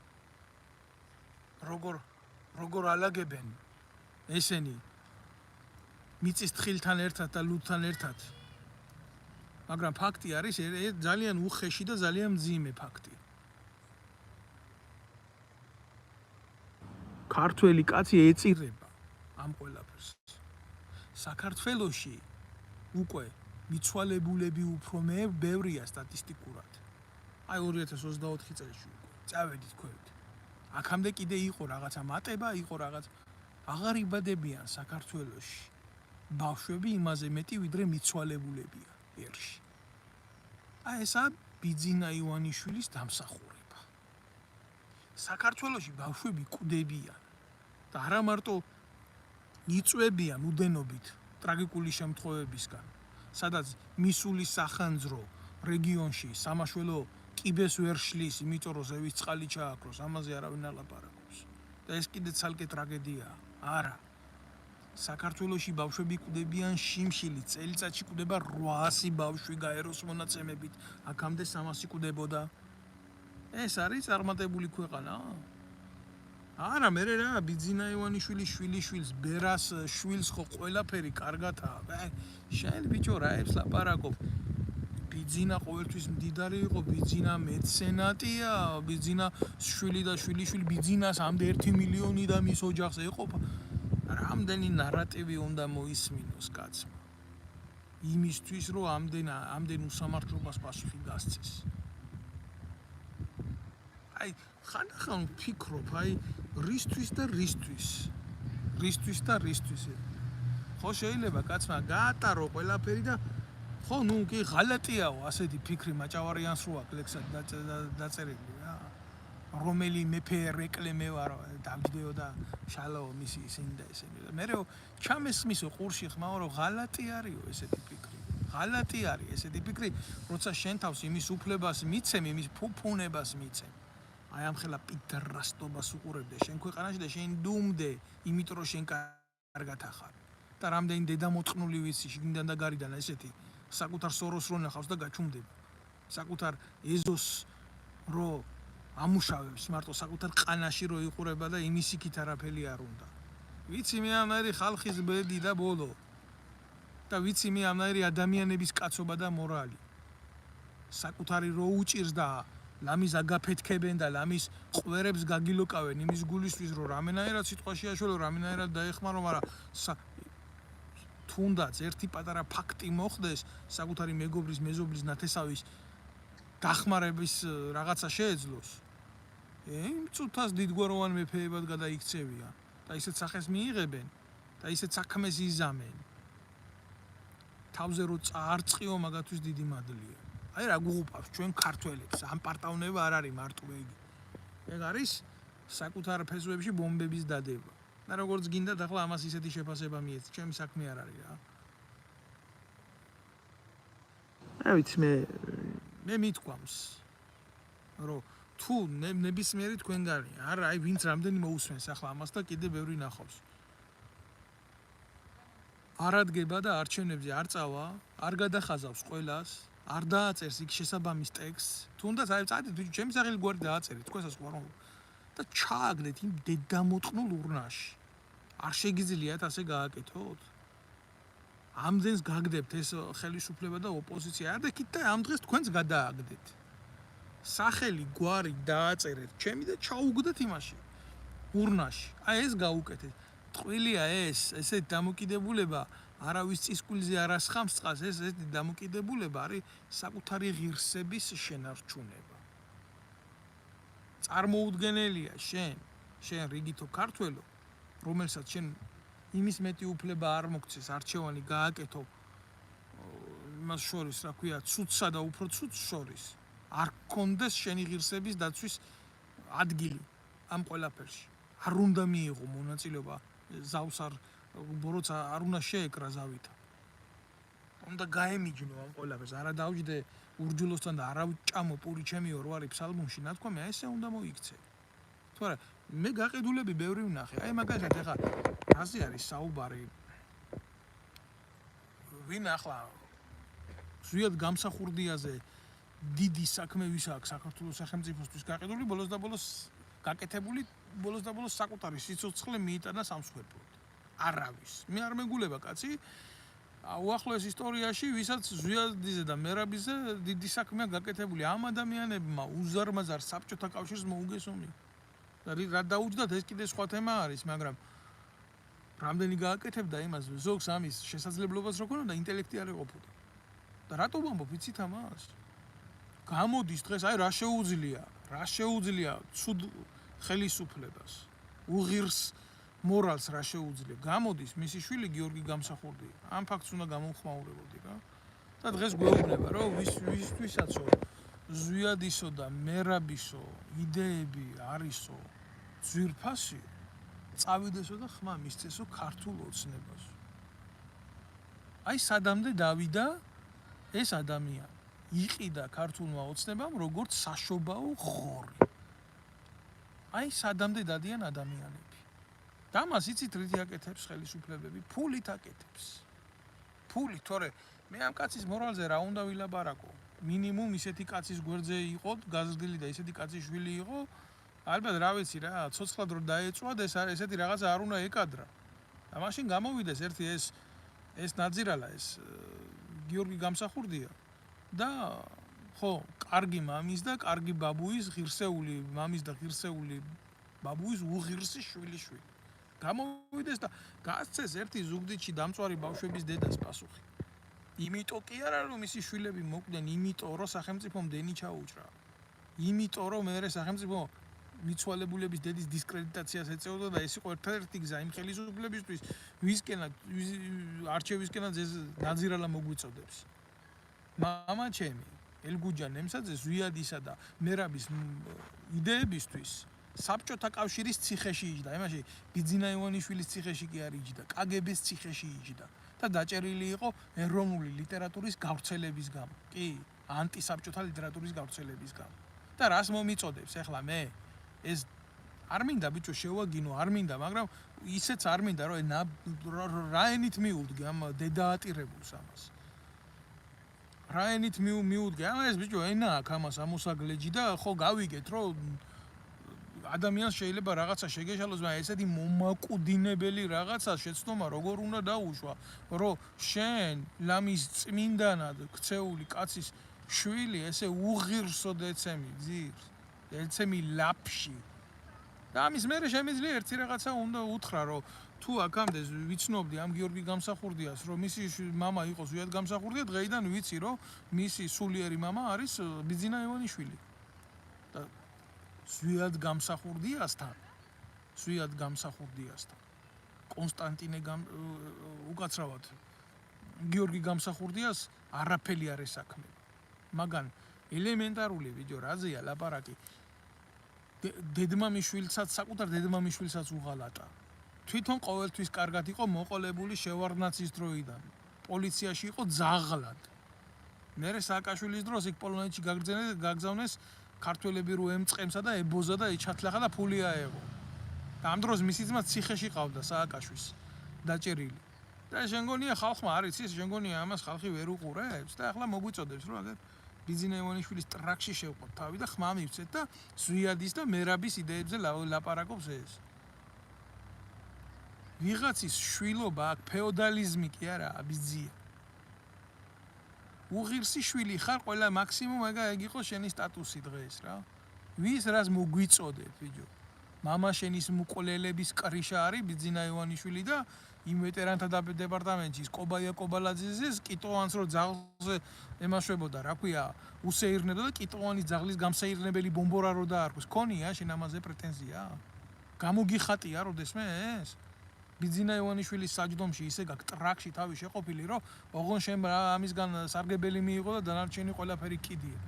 როგორ ალაგებენ ესენი მიწის თხილთან ერთად და ლუდთან ერთად. მაგრამ ფაქტი არის ძალიან უხეში და ძალიან მძიმე ფაქტი. ქართველი კაცი ეწირება ამ ყველაფერს. საქართველოში უკვე მიცვალებულები უფრო ბევრია სტატისტიკურად. აი 2024 წელს უკვე წავედით ქვევით. აქამდე კიდე იყო რაღაცა მატება, იყო რაღაც აღარ იბადებიან საქართველოში. ბავშვები იმაზე მეტი ვიდრე მიცვალებულებია ერში. აი ესა ბიძინა ივანიშვილის დამსახურება. საქართველოში ბავშვები კვდებიან და არა მარტო იწვევიან უდენობით ტრაგიკული შემთხვევებისგან, სადაც მისულის სახანძრო რეგიონში სამაშველო კიბეს ვერ შლის, იმიტომ რომ ზევის წყალი ჩააქროს, ამაზე არავინ არ ლაპარაკობს. და ეს კიდე ცალკე ტრაგედიაა. არა. საქართველოში ბავშვები კვდებიან შიმშილი, წელიწადში კვდება 800 ბავშვი გაეროს მონაცემებით, აქამდე 300 კვდებოდა. ეს არის წარმატებული ქვეყანა? არა, მე რა, ბიძინა ივანიშვილის შვილიშვილს, ბერას შვილს ხო ყველაფერი კარგათაა. შენ ბიჭო რა ებს ლაპარაკობ? ბიძინა ყოველთვის მდიდარი იყო, ბიძინა მეცენატია, ბიძინა შვილი და შვილიშვილი ბიძინას ამდე 1 მილიონი და მის ოჯახს ეყოფა. რამდენი ნარატივი უნდა მოისმინოს კაცმა იმისთვის რომ ამდენ უსამართლობას პასუხი გასცეს. აი ხანდახან ვფიქრობ, აი რისთვის და რისთვის. ხო შეიძლება კაცმა გაატარო ყველაფერი და ხო ნუ კი ღალატიაო ასეთი ფიქრი მაჭავარიანს რო აქვს ლექსად დაწერილი რა. რომელი მეფე რეკლამე ვარ დამჯდეო და შალაო მისი ისინი და ესენი და მე ჩამესმისო ყურში ხმაო რომ ღალატი არისო ესეთი ფიქრი. ღალატი არის ესეთი ფიქრი, როცა შენ თავს იმის უფლებას მიცემ, იმის ფუფუნებას მიცემ. აი ამ ხელა პიდრასტობას უყურებდე შენ ქვეყანაში და შენ დუმდე, იმიტომ რომ შენ კარგად ახარ. და რამდენი დედამოწყნული ვიცი შიგნიდან და გარედან ესეთი საკუთარ სოროს რო ნახავს და გაჩუმდება. საკუთარ ეზოს რო ამუშავებს მარტო საკუთარ ყანაში რო იყურება და იმის იქით არაფერი არ უნდა. ვიცი მე ამერი ხალხის ბედი და ბოლო. და ვიცი მე ამერი ადამიანების კაცობა და მორალი. საკუთარი რო უჭირს და ლამის აგაფეთქებენ და ლამის ყვერებს გაგილოკავენ იმის გულისთვის რომ რამენაერად სიტყვაში აშველო, რამენაერად დაეხმარო, მაგრამ თუნდაც ერთი პატარა ფაქტი მოხდეს საკუთარი მეგობრის, მეზობლის, ნათესავის დახმარების რაღაცა შეეძლოს. იმ წუთას დიდგვაროვან მეფეებად გადაიქცევიან და ისეთ სახეს მიიღებენ და ისეთ საქმეს იზამენ. თავზე რო წაარწყიო მაგათვის დიდი მადლია. აი რა გუღუპავს ჩვენ ქართველებს, ამ პარტავნება არ არის მარტო იგი. ეგ არის საკუთარ ფესვებში ბომბების დადება. და როგორც გინდათ ახლა ამას ისეთი შეფასება მიეც, ჩემი საქმე არ არის რა. აი ვიცი მე მithქვამს რომ თუ ნებისმიერი თქვენ გარია, არა აი ვინც რამდენი მოусვენს ახლა ამას და კიდე ბევრი ნახავს. არ ადგება და არჩევნებზე არ წავა, არ გადახაზავს ყველას, არ დააწერს იქ შესაბამის ტექსტს, თუნდაც აი წადით ჩემი სახელი გვარი დააწერეთ, თქვენსაც გვარ და ჩააგდეთ იმ დედამოწყნულ ურნაში. არ შეგიძლიათ ასე გააკეთოთ? ამდენს გაგდებთ ეს ხელისუფლება და ოპოზიცია, არ დაკით და ამ დღეს თქვენც გადააგდეთ. სახელი გვარი დააწერეთ ჩემი და ჩაუგდეთ იმაში ურნაში. აი ეს გაუკეთეთ. ტყუილია ესე დამოკიდებულება არავის წისკვილზე არ ასხამს წყალს, ესეთი დამოკიდებულება არის საკუთარი ღირსების შენარჩუნება. წარმოუდგენელია შენ რიგითო ქართველო, რომელსაც შენ იმის მეტი უფლება არ მოგცეს არჩევანი გააკეთო იმას შორის, რა ქვია, ცუდსა და უფრო ცუდს შორის. არ გქონდეს შენი ღირსების დაცვის ადგილი ამ ყველაფერში. არ უნდა მიიღო მონაწილეობა ზავს როცა არ უნდა შეეკრა ზავითა. უნდა გაემიჯნო ამ ყველაფერს, არა დავჯდე ურჯულოსთან და არა ვჭამო პური ჩემიო რო არის ფსალმუნში, ნათქვამი აი ესე უნდა მოიქცე. თორე მე გაყიდულები ბევრი ვნახე. აი მაგალითად ეხა რაზე არის საუბარი? ვინ ახლა ზუსტად გამსახურდიაზე დიდი საქმე ვის აქვს საქართველოს სახელმწიფოსთვის გაყიდული ბოლოს და ბოლოს გაკეთებული ბოლოს და ბოლოს საკუთარი სიცოცხლე მიიტანა სამსხვერპლოდ. არავის. მე არ მეგულება კაცი უახლოეს ისტორიაში ვისაც ზვიადიზე და მერაბიზე დიდი საქმეა გაკეთებული ამ ადამიანებმა უზარმაზარ საბჭოთა კავშირს მოუგესონი. რა დაუჯდათ ეს კიდე სხვა თემა არის, მაგრამ რამდენი გააკეთებდა იმას ზოგს ამის შესაძლებლობას რო ქონოდა ინტელექტი არ ეყოფოდა. და რატო ვამბობ იცით ამას? გამოდის დღეს აი რა შეუძლია ცუდ ხელისუფლებას უღირს მორალს რა შეუძლია გამოდის მისი შვილი გიორგი გამსახურდია ამ ფაქტს უნდა გამოვხმაურებოდი რა და დღეს გვეუბნება რომ ვისთვისაცო ზვიადისო და მერაბისო იდეები არისო ძვირფასი წავიდესო და ხმა მისცესო ქართულ ოცნებას აი სადამდე დავიდა ეს ადამიანი იყიდა ქართულმა ოცნებამ როგორც საშობაო ხორი აი სადამდე დადიან ადამიანები და მას იცით რითი აკეთებს ხელისუფლებები ფულით აკეთებს ფული თორე მე ამ კაცის მორალზე რა უნდა ვილაპარაკო მინიმუმ ისეთი კაცის გვერდზე იყო გაზრდილი და ისეთი კაცის შვილი იყო ალბათ რა ვიცი რა ცოცხლად რო დაეწვად ეს ესეთი რაღაცა არ უნდა ეკადრა და მაშინ გამოვიდეს ერთი ეს ნაძირალა ეს გიორგი გამსახურდია და ხო კარგი მამის და კარგი ბაბუის ღირსეული მამის და ღირსეული ბაბუის უღირსი შვილი გამოვიდეს და გასცეს ერთი ზუგდიდში დამწვარი ბავშვების დედას პასუხი იმიტომ კი არა რომ მისი შვილები მოკვდნენ იმიტომ რომ სახელმწიფომ დენი ჩაუჭრა იმიტომ რომ მე სახელმწიფო მიცვალებულების დედის დისკრედიტაციას ეწეოდა და ეს იყო ერთ-ერთი გზა იმ ხელისუფლებისთვის ვისკენად არჩევისკენად ეს ნაძირალა მოგვიწოდებს მამა ჩემი ელგუჯან ემსაძე ზვიადისა და მერაბის იდეებისთვის საბჭოთა კავშირის ციხეში იჯდა იმაში ბიძინა ივანიშვილის ციხეში კი არ იჯდა კგბ-ს ციხეში იჯდა და დაჭერილი იყო ეროვნული ლიტერატურის გავრცელების გამო კი ანტისაბჭოთა ლიტერატურის გავრცელების გამო და რას მომიწოდებს ახლა მე ეს არ მინდა ბიჭო შევაგინო არ მინდა მაგრამ ისეც არ მინდა რომ რა ენით მიუდგე ამ დედაატირებულს ამას რა ენით მიუდგე ამ ეს ბიჭო ენა აქვს ამას ამოსაგლეჯი და ხო გავიგეთ რომ ადამიანს შეიძლება რაღაცა შეგეშალოს მაგრამ ესეთი მომაკუდინებელი რაღაცა შეცდომა როგორ უნდა დაუშვა რომ შენ ლამის წმინდანად ქცეული კაცის შვილი ესე უღირსო დეცემი ძირს ელცემი ლაფში და ამის მერე შემიძლია ერთი რაღაცა უნდა უთხრა რომ თუ აქამდე ვიცნობდი ამ გიორგი გამსახურდიას რომ მისი მამა იყო ზვიად გამსახურდია დღეიდან ვიცი რომ მისი სულიერი მამა არის ბიძინა ივანიშვილი და ზვიად გამსახურდიასთან კონსტანტინე უკაცრავად გიორგი გამსახურდიას არაფერი არ ესაქმება მაგან ელემენტარული ვიდეო რაზეა ლაპარაკი დედმამიშვილსაც საკუთარ დედმამიშვილსაც უღალატა თვითონ ყოველთვის კარგად იყო მოყოლებული შევარდნაცის დროიდან პოლიციაში იყო ძაღლად მერე სააკაშვილის დროს იქ პოლონეთში გაგზავნეს ქართველები რო ემწყემსა და ებოზა და ეჩათლახა და ფული აეღო და ამ დროს მისი ძმა ციხეში ყავდა სააკაშვილს დაჭერილი და შენგონია ხალხმა არ იცის შენგონია ამას ხალხი ვერ უყურებს და ახლა მოგვიწოდებს რომ აგერ ბიძინა ივანიშვილის ტრაქში შევყოთ თავი და ხმა მივცეთ და ზვიადის და მერაბის იდეებზე ლაპარაკობს ეს ვიღაცის შვილობა აქ ფეოდალიზმი კი არა ბიძია უღირსი შვილი ხარ ყველა მაქსიმუმ ეგ იყო შენი სტატუსი დღეს რა ვის რას მოგვიწოდებ ბიჭო მამა შენის მუყოლელების კრიშა არის ბიძინა ივანიშვილი და იმ ვეტერანთა დეპარტამენტში კობაია კობალაძეს კიტოვანს რო ძაღლზე ემაშვებოდა რა ქვია უსეირნებდა და კიტოვანის ძაღლის გამსეირნებელი ბომბორა რო დაარქვის ქონია შენ ამაზე პრეტენზია გამოგიხატია როდესმე ეს ბიძინა ივანიშვილის საჯდომში ისე გაქვს ტრაქში თავი შეყოფილი რომ ოღონ შენ ამისგან სარგებელი მიიღო და დანარჩენი ყველაფერი კიდია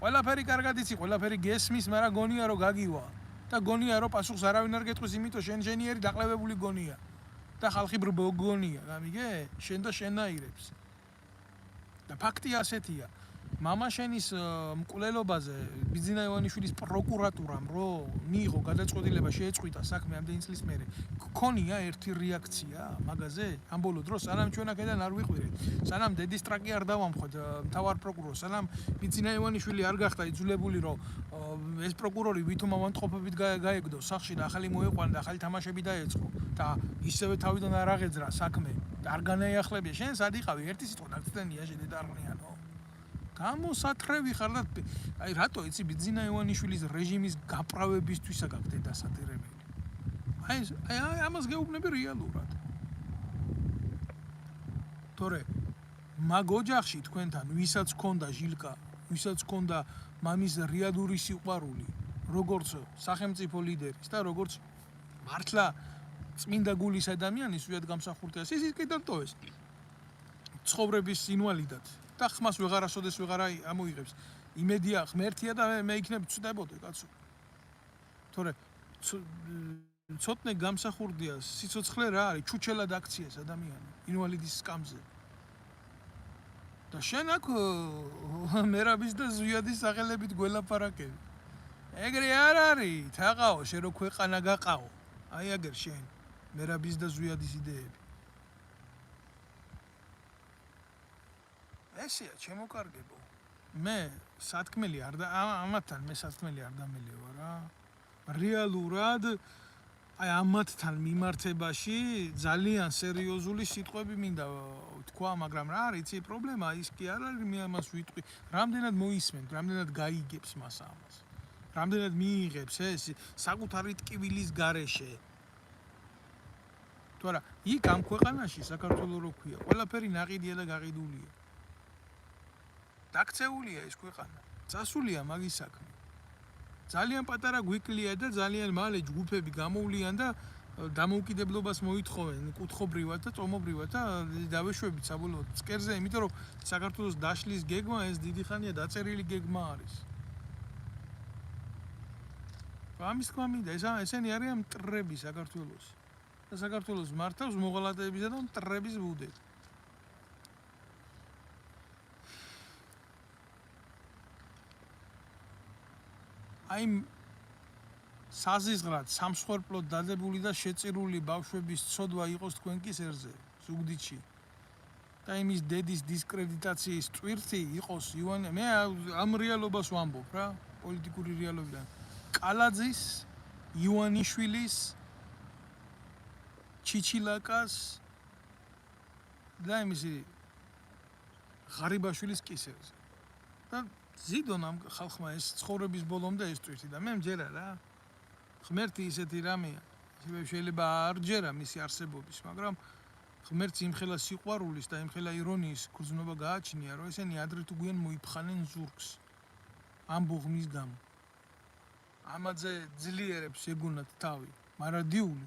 ყველაფერი კარგად იცი ყველაფერი გესმის მაგრამ გონია რომ გაგივა და გონია რომ პასუხს არავინ არ გეტყვის იმიტომ შენ შენიერი დაყლევებული გონია და ხალხი ბრბოგონია გამიგე შენ და შენაირებს და ფაქტი ასეთია მამაშენის მკვლელობაზე ბიძინა ივანიშვილის პროკურატურამ რო მიიღო გადაწყვეტილება შეეწყვიტა საქმე ამდენი წლის მერე გქონია ერთი რეაქცია მაგაზე ამ ბოლო დროს სანამ ჩვენ აქედან არ ვიყვირეთ სანამ დედის ტრაკი არ დავამხოთ მთავარ პროკურორს სანამ ბიძინა ივანიშვილი არ გახდა იძულებული რომ ეს პროკურორი ვითომ ავანტყოფებით გაეგდო სახში და ახალი მოეყვანა და ახალი თამაშები დაეწყო და ისევე თავიდან არ აღეძრა საქმე და არ განაიახლებია შენ სად იყავი ერთი სიტყვა დაგწდენია შედედარღნიანო გამოსათრევი ხარ და აი რატო იცი ბიძინა ივანიშვილის რეჟიმის გაправებისთვისა გაგდე დასადირებელი აი ამას გეუბნები რეალურად თორე მაგ ოჯახში თქვენთან ვისაც ჰქონდა ჟილკა ვისაც ჰქონდა მამის რეალური სიყვარული როგორც სახელმწიფო ლიდერის და როგორც მართლა წმინდა გულის ადამიანის ვიად გამსახურდას ის კიდევ ტოვეს ცხოვრების ინვალიდად და ხმას ვეღარასოდეს ვეღარა ამოიღებს იმედია ღმერთია და მე იქნებ ცდებოდე კაცო თორე ცოტნე გამსახურდია სიცოცხლე რა არის ჩუჩელად აქციეს ადამიანი ინვალიდის სკამზე და შენ აქ მერაბის და ზვიადის სახელებით გველაპარაკები ეგრე არ არის თაყაო შენ რო ქვეყანა გაყაო აი აგერ შენ მერაბის და ზვიადის იდეები ესეა ჩემო კარგებო მე სათქმელი არ და ამათთან მე სათქმელი არ დამელევა რა რეალურად აი ამათთან მიმართებაში ძალიან სერიოზული სიტყვები მინდა თქვა მაგრამ რა არის იცი პრობლემა ის კი არ არის მე ამას ვიტყვი რამდენად მოისმენთ რამდენად გაიგებს მას ამას რამდენად მიიღებს ეს საკუთარი ტკივილის გარეშე თორე იქ ამ ქვეყანაში საქართველოს რო ქვია ყველაფერი ნაყიდია და გაყიდულია დაქცეულია ეს ქვეყანა წასულია მაგის საქმე ძალიან პატარა გვიკლია და ძალიან მალე ჯგუფები გამოვლიან და დამოუკიდებლობას მოითხოვენ კუთხობრივად და წომობრივად და დავეშვებით საბოლოოდ წკერზე იმიტომ რომ საქართველოს დაშლის გეგმა ეს დიდი ხანია დაწერილი გეგმა არის ამის თქმა მინდა ესენი არიან მტრები საქართველოს და საქართველოს მართავს მოღალატეებისა და მტრების ბუდე აი საზიზღრად სამსხვერპლოდ დადებული და შეწირული ბავშვების ცოდვა იყოს თქვენ კისერზე ზუგდიდში და იმის დედის დისკრედიტაციის ტვირთი იყოს ივანე მე ამ რეალობას ვამბობ რა პოლიტიკური რეალობიდან კალაძის ივანიშვილის ჩიჩილაკას და იმისი ღარიბაშვილის კისერზე და ზიდონ ამ ხალხმა ეს ცხოვრების ბოლომდე ეს ტვირთი და მე მჯერა რა ღმერთი ისეთი რამეა შეიძლება არ ჯერა მისი არსებობის მაგრამ ღმერთს იმხელა სიყვარულის და იმხელა ირონიის გრძნობა გააჩნია რომ ესენი ადრე თუ გვიან მოიფხანენ ზურგს ამ ბუღმის გამო ამაზე ძლიერებს ეგონათ თავი მარადიული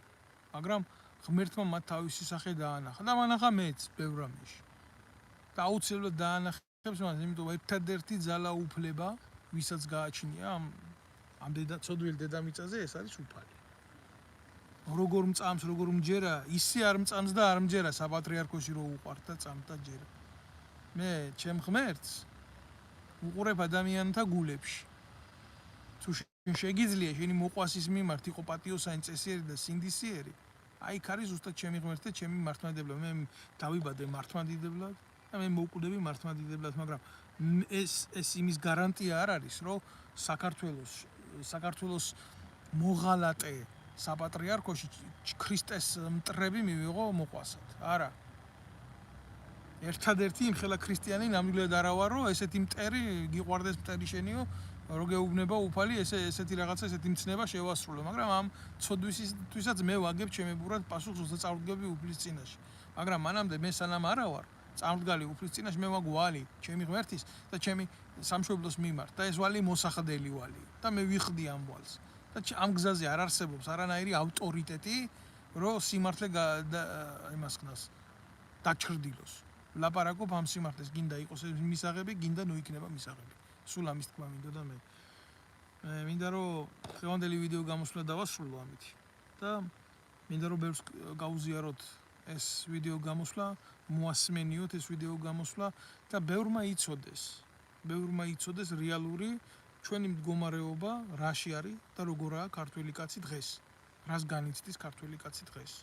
მაგრამ ღმერთმა მათ თავისი სახე დაანახა და მანახა მეც ბევრ რამეში და აუცილებლად დაანახა იმიტომ ერთადერთი ძალა უფლება ვისაც გააჩნია ამ ცოდვილ დედამიწაზე ეს არის უფალი როგორ მწამს როგორ მჯერა ისე არ მწამს და არ მჯერა საპატრიარქოში რო უყართ და წამთ და ჯერა მე ჩემ ღმერთს უყურებ ადამიანთა გულებში თუ შეგიძლია შენი მოყვასის მიმართ იყო პატიოსანი წესიერი და სინდისიერი აი იქ არის ზუსტად ჩემი ღმერთი და ჩემი მართლმადიდებლად მე დავიბადე მართლმადიდებლად და მე მოვკვდები მართლმადიდებლად მაგრამ ეს იმის გარანტია არ არის რომ საქართველოს მოღალატე საპატრიარქოში ქრისტეს მტრები მივიღო მოყვასად არა ერთადერთი იმხელა ქრისტიანი ნამდვილად არა ვარ რომ ესეთი მტერი გიყვარდეს მტერი შენიო რო გეუბნება უფალი ესეთი რაღაცა ესეთი მცნება შევასრულო მაგრამ ამ ცოდვისთვისაც მე ვაგებ ჩემებურად პასუხს და წავდგები უფლის წინაშე მაგრამ მანამდე მე სანამ არა ვარ წამდგალი უფლის წინაშე მე ვაგვალი ჩემი ღმერთის და ჩემი სამშობლოს მიმართ და ეს ვალი მოსახდელი ვალი და მე ვიხდი ამ ვალს და ამ გზაზე არ არსებობს არანაირი ავტორიტეტი რომ სიმართლე იმას ხნას დაჩრდილოს ლაპარაკობ ამ სიმართლეს გინდა იყოს ეს მისაღები გინდა ნოიქნება მისაღები სულ ამის თქმა მინდა და მე მინდა რომ დღევანდელი ვიდეო გამოსვლა დავასრულო ამით და მინდა რომ ბევრს გაუზიაროთ ეს ვიდეო გამოსვლა მოასმენიოთ ეს ვიდეო გამოსვლა და ბევრმა იცოდეს ბევრმა იცოდეს რეალური ჩვენი მდგომარეობა რაში არის და როგორაა ქართველი კაცი დღეს. რას განიცდის ქართველი კაცი დღეს.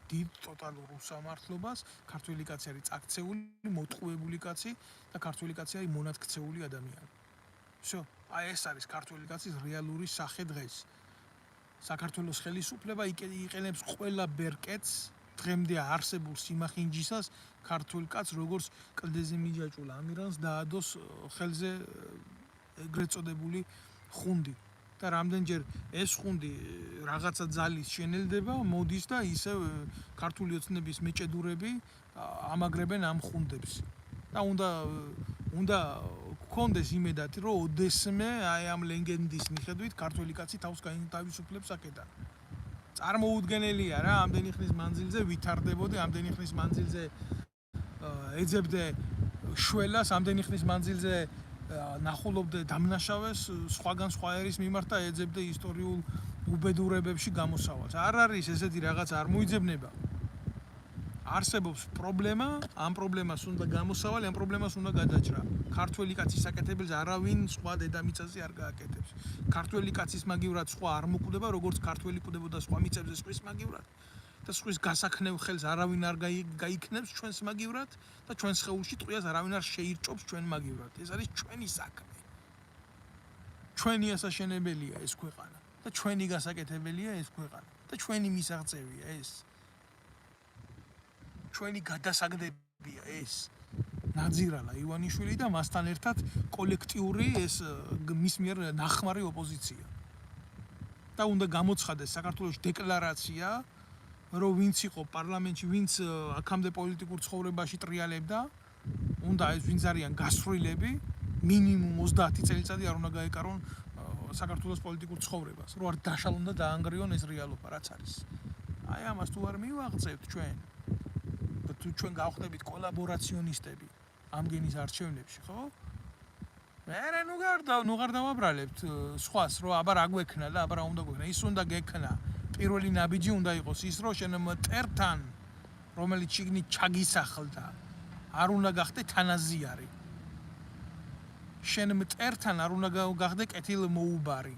დიდ ტოტალურ უსამართლობას, ქართველი კაცი არის წაქცეული, მოტყუებული კაცი და ქართველი კაცი არის მონათქცეული ადამიანი. всё, აი ეს არის ქართველი კაცის რეალური სახე დღეს. საქართველოს ხელისუფლება იყენებს ყველა ბერკეტს დღემდე არსებულ სიმახინჯისას ქართულ კაცს როგორც კლდეზე მიჯაჭულ ამირანს დაადოს ხელზე ეგრეთ წოდებული ხუნდი და რამდენჯერ ეს ხუნდი რაღაცა ძალის შენელდება მოდის და ისევ ქართული ოცნების მეჭედურები ამაგრებენ ამ ხუნდებს და უნდა გქონდეს იმედად რომ ოდესმე აი ამ ლეგენდის მიხედვით ქართველი კაცი თავს გაინთავისუფლებს აქედან. წარმოუდგენელია რა ამდენი ხნის მანძილზე ვითარდებოდი, ამდენი ხნის მანძილზე ეძებდე შველას, ამდენი ხნის მანძილზე ნახულობდე დამნაშავეს სხვაგან სხვა ერის მიმართ და ეძებდე ისტორიულ უბედურებებში გამოსავალს. არ არის ესეთი რაღაც არ მოიძებნება. არსებობს პრობლემა, ამ პრობლემას უნდა გამოსავალი, ამ პრობლემას უნდა გადაჭრა. ქართველი კაცის საკეთებელს არავინ სხვა დედამიწაზე არ გააკეთებს. ქართველი კაცის მაგივრად სხვა არ მოკვდება, როგორც ქართველი კვდებოდა სხვა მიწებზე სხვის მაგივრად. და სხვის გასაქნევ ხელს არავინ არ გაიქნებს ჩვენს მაგივრად და ჩვენს სხეულში ტყვიას არავინ არ შეირჭობს ჩვენ მაგივრად. ეს არის ჩვენი საქმე. ჩვენი ასაშენებელია ეს ქვეყანა და ჩვენი გასაკეთებელია ეს ქვეყანა და ჩვენი მისაღწევია ეს. ჩვენი გადასაგდებია ეს. ნაძირალა ივანიშვილი და მასთან ერთად კოლექტიური ეს მის მიერ ნახმარი ოპოზიცია. და უნდა გამოცხადდეს საქართველოს დეკლარაცია, რომ ვინც იყო პარლამენტში, ვინც აქამდე პოლიტიკურ ცხოვრებაში ტრიალებდა, უნდა ეს ვინც არიან გასვლილები, მინიმუმ 30 წელიწადი არ უნდა გაეკარონ საქართველოს პოლიტიკურ ცხოვრებას, რომ არ დაშალონ და დაანგრიონ ეს რეალობა, რაც არის. აი ამას თუ არ მივაღწევთ ჩვენ და თუ ჩვენ გავხდებით კოლაბორაციონისტები ამ გენის არჩევნებში, ხო? მე ნუ გარ დავაბრალებთ სხვას, რომ აბა რა გვექნა და აბა რა უნდა გვექნა. ის უნდა გექნა. პირველი ნაბიჯი უნდა იყოს ის, რომ შენ მტერთან, რომელიც შიგნით ჩაგისახლდა, არ უნდა გახდე თანაზიარი. შენ მტერთან არ უნდა გახდე კეთილმოუბარი.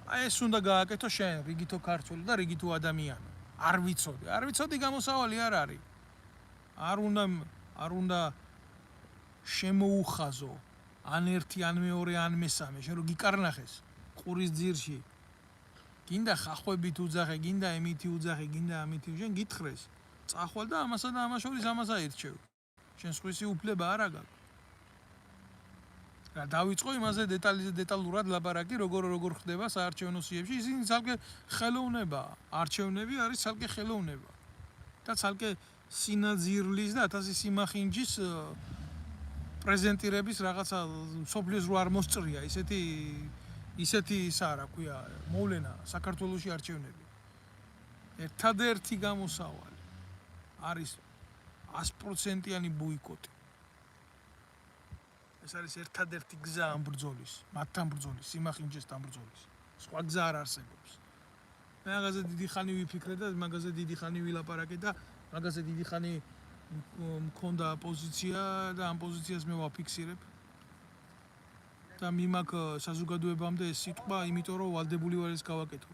აი ეს უნდა გააკეთო შენ, რიგითო ქართველი და რიგითო ადამიანი. არ ვიცოდი გამოსავალი არ არის. არ უნდა შემოუხაზო ან ერთი ან მეორე ან მესამე, შენ რო გიკარნახეს ყურის ძირში. გინდა ხახვებით უძახე, გინდა ემითი უძახე, გინდა ამითი, შენ გითხრეს. წახვალ და ამასა და ამას შორის ამას აირჩევ. შენ სხვისი უფლება არა გაქვს. რა დავიწყო იმაზე დეტალურად ლაპარაკი, როგორ ხდება საარჩევნო სიებში, ისინი ცალკე ხელოვნება, არჩევნები არის ცალკე ხელოვნება. და ცალკე სინაძირლის და 1000 სიმახინჯის პრეზენტირების რაღაცა სოფლის რო არ მოსწრია, ისეთი ისა რა ქვია, მოვლენა საქართველოში არჩევნები. ერთადერთი გამოსავალი არის 100%-იანი ბოიკოტი. ეს არის ერთადერთი გზა ამ ბრძოლის, მათთან ბრძოლის, სიმახინჯესთან ბრძოლის. სხვა გზა არ არსებობს. მე მაგაზე დიდი ხანი ვიფიქრე და მაგაზე დიდი ხანი ვილაპარაკე და მაგაზე დიდი ხანი მქონდა პოზიცია და ამ პოზიციას მე ვაფიქსირებ. და მიმაქ საზოგადოებამდე ეს სიტყვა, იმიტომ რომ ვალდებული ვარ ეს გავაკეთო.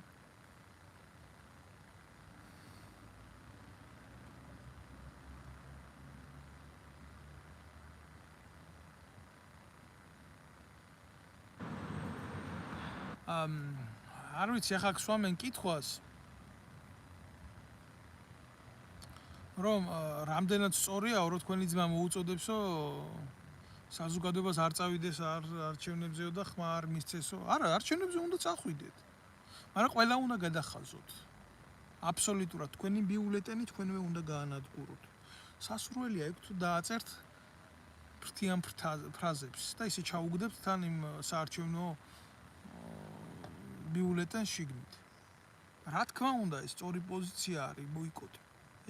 არ ვიცი, ახლა გვსვამენ კითხვას, რომ რამდენად სწორია, რომ თქვენი ძმა მოუწოდებსო საზოგადოებას არ წავიდეს არჩევნებზეო და ხმა არ მისცესო. არა, არჩევნებზე უნდა წახვიდეთ. მაგრამ ყველა უნდა გადახაზოთ. აბსოლუტურად თქვენი ბიულეტენი თქვენვე უნდა გაანადგუროთ. სასურველია იქ თუ დააწერთ ფრთიან ფრაზებს და ისე ჩაუგდებთ თან იმ საარჩევნო ბიულეტენს შიგნით. რა თქმა უნდა, ეს სწორი პოზიცია არის ბოიკოტი.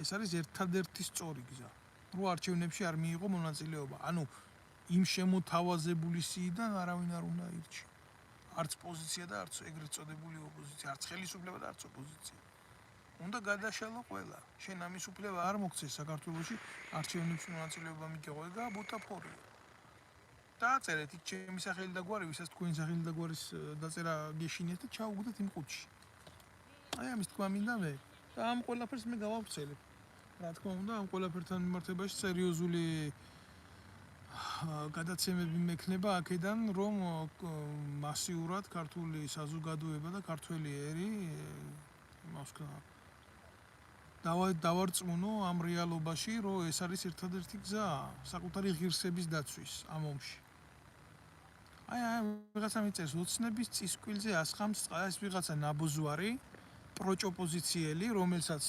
ეს არის ერთადერთი სწორი გზა. რო არჩევნებში არ მიიღო მონაწილეობა. ანუ იმ შემოთავაზებული სიიდან არავინ არ უნდა ირჩიო. არც პოზიცია და არც ეგრეთ წოდებული ოპოზიცია, არც ხელისუფლება და არც ოპოზიცია. უნდა გადაშალო ყველა. შენ ამის უფლება არ მოგცეს საქართველოში არჩევნებში მონაწილეობა მიგეღო ეგა ბუთაფორია. დააწერეთ იქ ჩემი სახელი და გვარი, ვისაც თქვენი სახელი და გვარის დაწერა გეშინეთ და ჩაუგდეთ იმ ყუთში. აი ამის თქვა მინდა მე. და ამ ყველაფერს მე გავავრცელებ. რა თქმა უნდა, ამ ყველაფერთან მიმართებაში სერიოზული გადაცემები მექნება აქედან, რომ მასიურად ქართული საზოგადოება და ქართველი ერი იმას ვქნა დავარწმუნო ამ რეალობაში, რომ ეს არის ერთადერთი გზა საკუთარი ღირსების დაცვის ამ ომში. აი ვიღაცა მიწერს ოცნების წისკვილზე ასხამს ეს ვიღაცა ნაბუზვარი პროჭოპოზიციელი, რომელსაც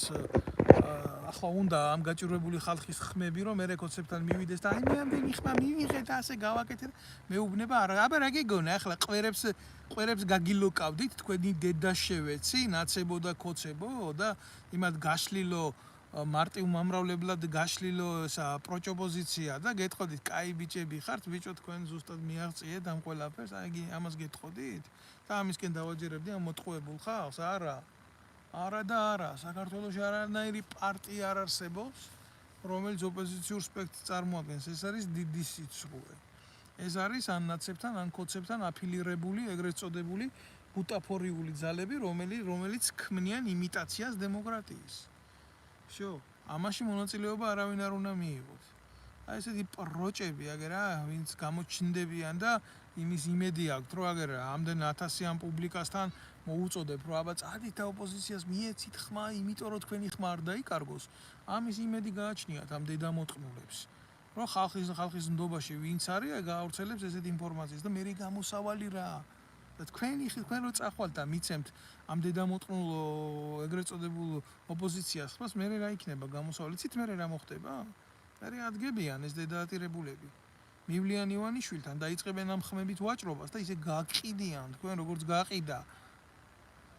ახლა უნდა ამ გაჭირვებული ხალხის ხმები, რომ მე კონცეპტთან მივიდეს და აი მე ამდენი ხმა მივიღე და ასე გავაკეთე. მეუბნება არა, აბა რა გეგონა ახლა ყვერებს გაგილოკავდით თქვენი დედაშევეცი, ნაცებო და ქოცებო და იმათ გაშლილო მარტივ მომრავლებლად გაშლილო ესა პროჭოპოზიცია და გეტყოდით, კაი ბიჭები ხართ, ბიჭო თქვენ ზუსტად მიაღწიეთ ამ ყველაფერს, აი ამას გეტყოდით და ამისკენ დავაჯერებდი ამ მოტყუებულ ხალხს, არა. არა და არა, საქართველოში არანაირი პარტია არ არსებობს, რომელიც ოპოზიციურ სპექტრს წარმოადგენს. ეს არის დიდი სიცრუე. ეს არის ან ნაცებთან, ან ქოცებთან აფილირებული, ეგრეთ წოდებული ბუტაფორიული ძალები, რომელიც ქმნიან იმიტაციას დემოკრატიის. всё, ამაში მონაწილეობა არავინ არ უნდა მიიღოს. აი ესეთი პროჭები აგერ რა, ვინც გამოჩნდებიან და იმის იმედი აქვთ, რომ აგერ ამდენ 1000-იან პუბლიკასთან მოუწოდებ, რომ აბა წადით და ოპოზიციას მიეცით ხმა, იმიტომ რომ თქვენი ხმა არ დაიკარგოს. ამის იმედი გააჩნიათ ამ დედამოწყნულებს. რომ ხალხის ნდობაში ვინც არის, გაავრცელებს ესეთ ინფორმაციას და მე გამოსავალი რა. და თქვენ რო წახვალთ და მიცემთ ამ დედამოწყნულ ეგრეთ წოდებულ ოპოზიციას ხმას, მე რა იქნება გამოსავალი? ცით მე რა მოხდება? მე ადგებიან ეს დედაატირებულები. მივლიან ივანიშვილთან დაიწყებენ ამ ხმებით ვაჭრობას და ისე გაყიდიან თქვენ როგორც გაყიდა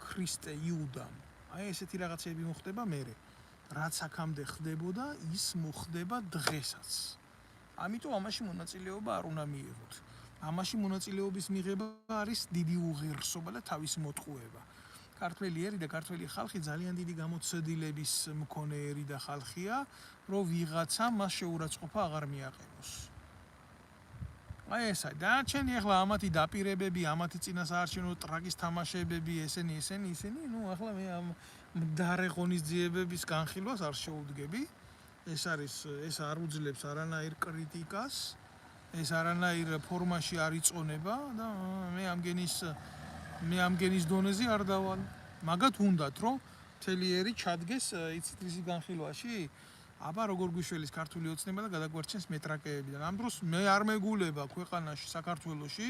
ქრისტე იუდამ. აი ესეთი რაღაცები მოხდება მე. რაც აქამდე ხდებოდა, ის მოხდება დღესაც. ამიტომ ამაში მონაწილეობა არ უნდა მიიღოთ. ამაში მონაწილეობის მიღება არის დიდი უღირსობა და თავის მოტყუება. ქართველი ერი და ქართველი ხალხი ძალიან დიდი გამოცდილების მქონე ერი და ხალხია, რომ ვიღაცა მას შეურაცხყოფა აღარ მიაყენოს. აი ესა დარჩენი ახლა ამათი დაპირებები, ამათი წინასაარჩევნო ტრაგის თამაშებები, ესენი, ნუ ახლა მე ამ მდარე ღონისძიებების განხილვას არ შეუდგები. ეს არ უძლებს არანაირ კრიტიკას, ეს არანაირ ფორმაში არ იწონება და მე ამგენის დონეზე არ დავალ. მაგათ უნდათ, რომ მთელი ერი ჩადგეს იცით ისი განხილვაში? აბა როგორ გვიშველის ქართული ოცნება და გადაგვარჩენს მეტრაკეებიდან. ამ დროს მე არ მეგულება ქვეყანაში, საქართველოში